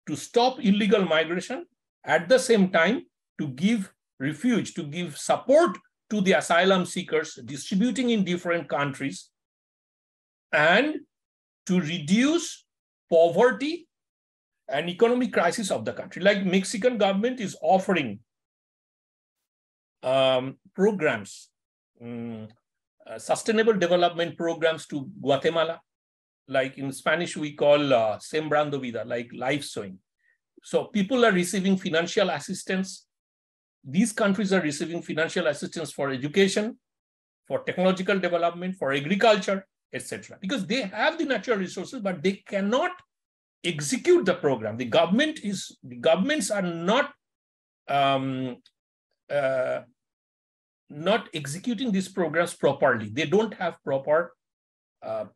to stop illegal migration, at the same time to give refuge, to give support to the asylum seekers distributing in different countries, and to reduce poverty and economic crisis of the country. Like Mexican government is offering programs, sustainable development programs to Guatemala, like in Spanish we call Sembrando Vida, like life sowing. So people are receiving financial assistance. These countries are receiving financial assistance for education, for technological development, for agriculture, etc. Because they have the natural resources, but they cannot execute the program. The governments are not executing these programs properly. They don't have proper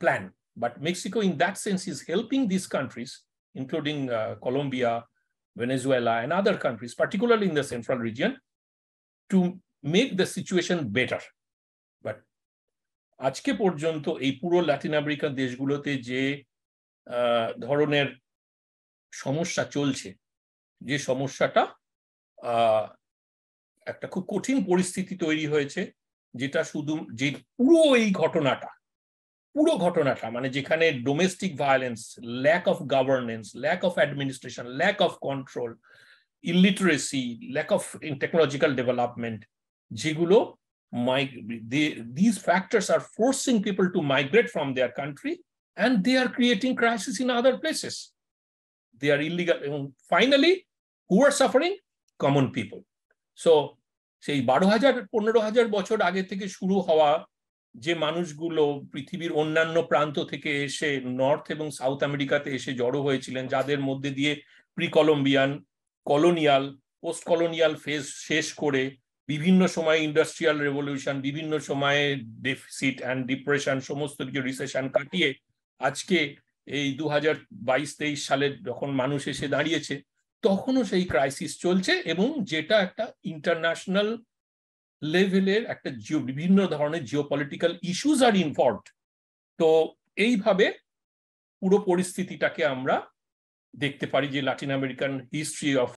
plan. But Mexico, in that sense, is helping these countries, including Colombia, Venezuela, and other countries, particularly in the central region, to make the situation better. But আজকে পর্যন্ত এই পুরো Latin American দেশগুলোতে যে ধরনের সমস্যা চলছে, যে সমস্যাটা একটা খুব কঠিন পরিস্থিতি তৈরি হয়েছে, যেটা শুধু যে পুরো ঘটনাটা মানে যেখানে domestic violence, lack of governance, lack of administration, lack of control, illiteracy, lack of technological development, যেগুলো these factors are forcing people to migrate from their country, and they are creating crisis in other places. They are illegal. And finally, who are suffering? Common people. So সেই 12,000-15,000 বছর আগে থেকে শুরু হওয়া যে মানুষগুলো পৃথিবীর অন্যান্য প্রান্ত থেকে এসে নর্থ এবং সাউথ আমেরিকাতে এসে জড়ো হয়েছিলেন, যাদের মধ্যে দিয়ে pre Columbian, colonial, post colonial phase শেষ করে বিভিন্ন সময় ইন্ডাস্ট্রিয়াল রেভলিউশন, বিভিন্ন সময়ে ডেফিসিট অ্যান্ড ডিপ্রেশন, সমস্ত কিছু রিসেশন কাটিয়ে আজকে এই 2022-23 সালে যখন মানুষ এসে দাঁড়িয়েছে, তখনও সেই ক্রাইসিস চলছে, এবং যেটা একটা ইন্টারন্যাশনাল লেভেলের একটা বিভিন্ন ধরনের জিওপলিটিক্যাল ইস্যুস আর ইনভলভড। তো এইভাবে পুরো পরিস্থিতিটাকে আমরা দেখতে পারি যে লাতিন আমেরিকান হিস্ট্রি অফ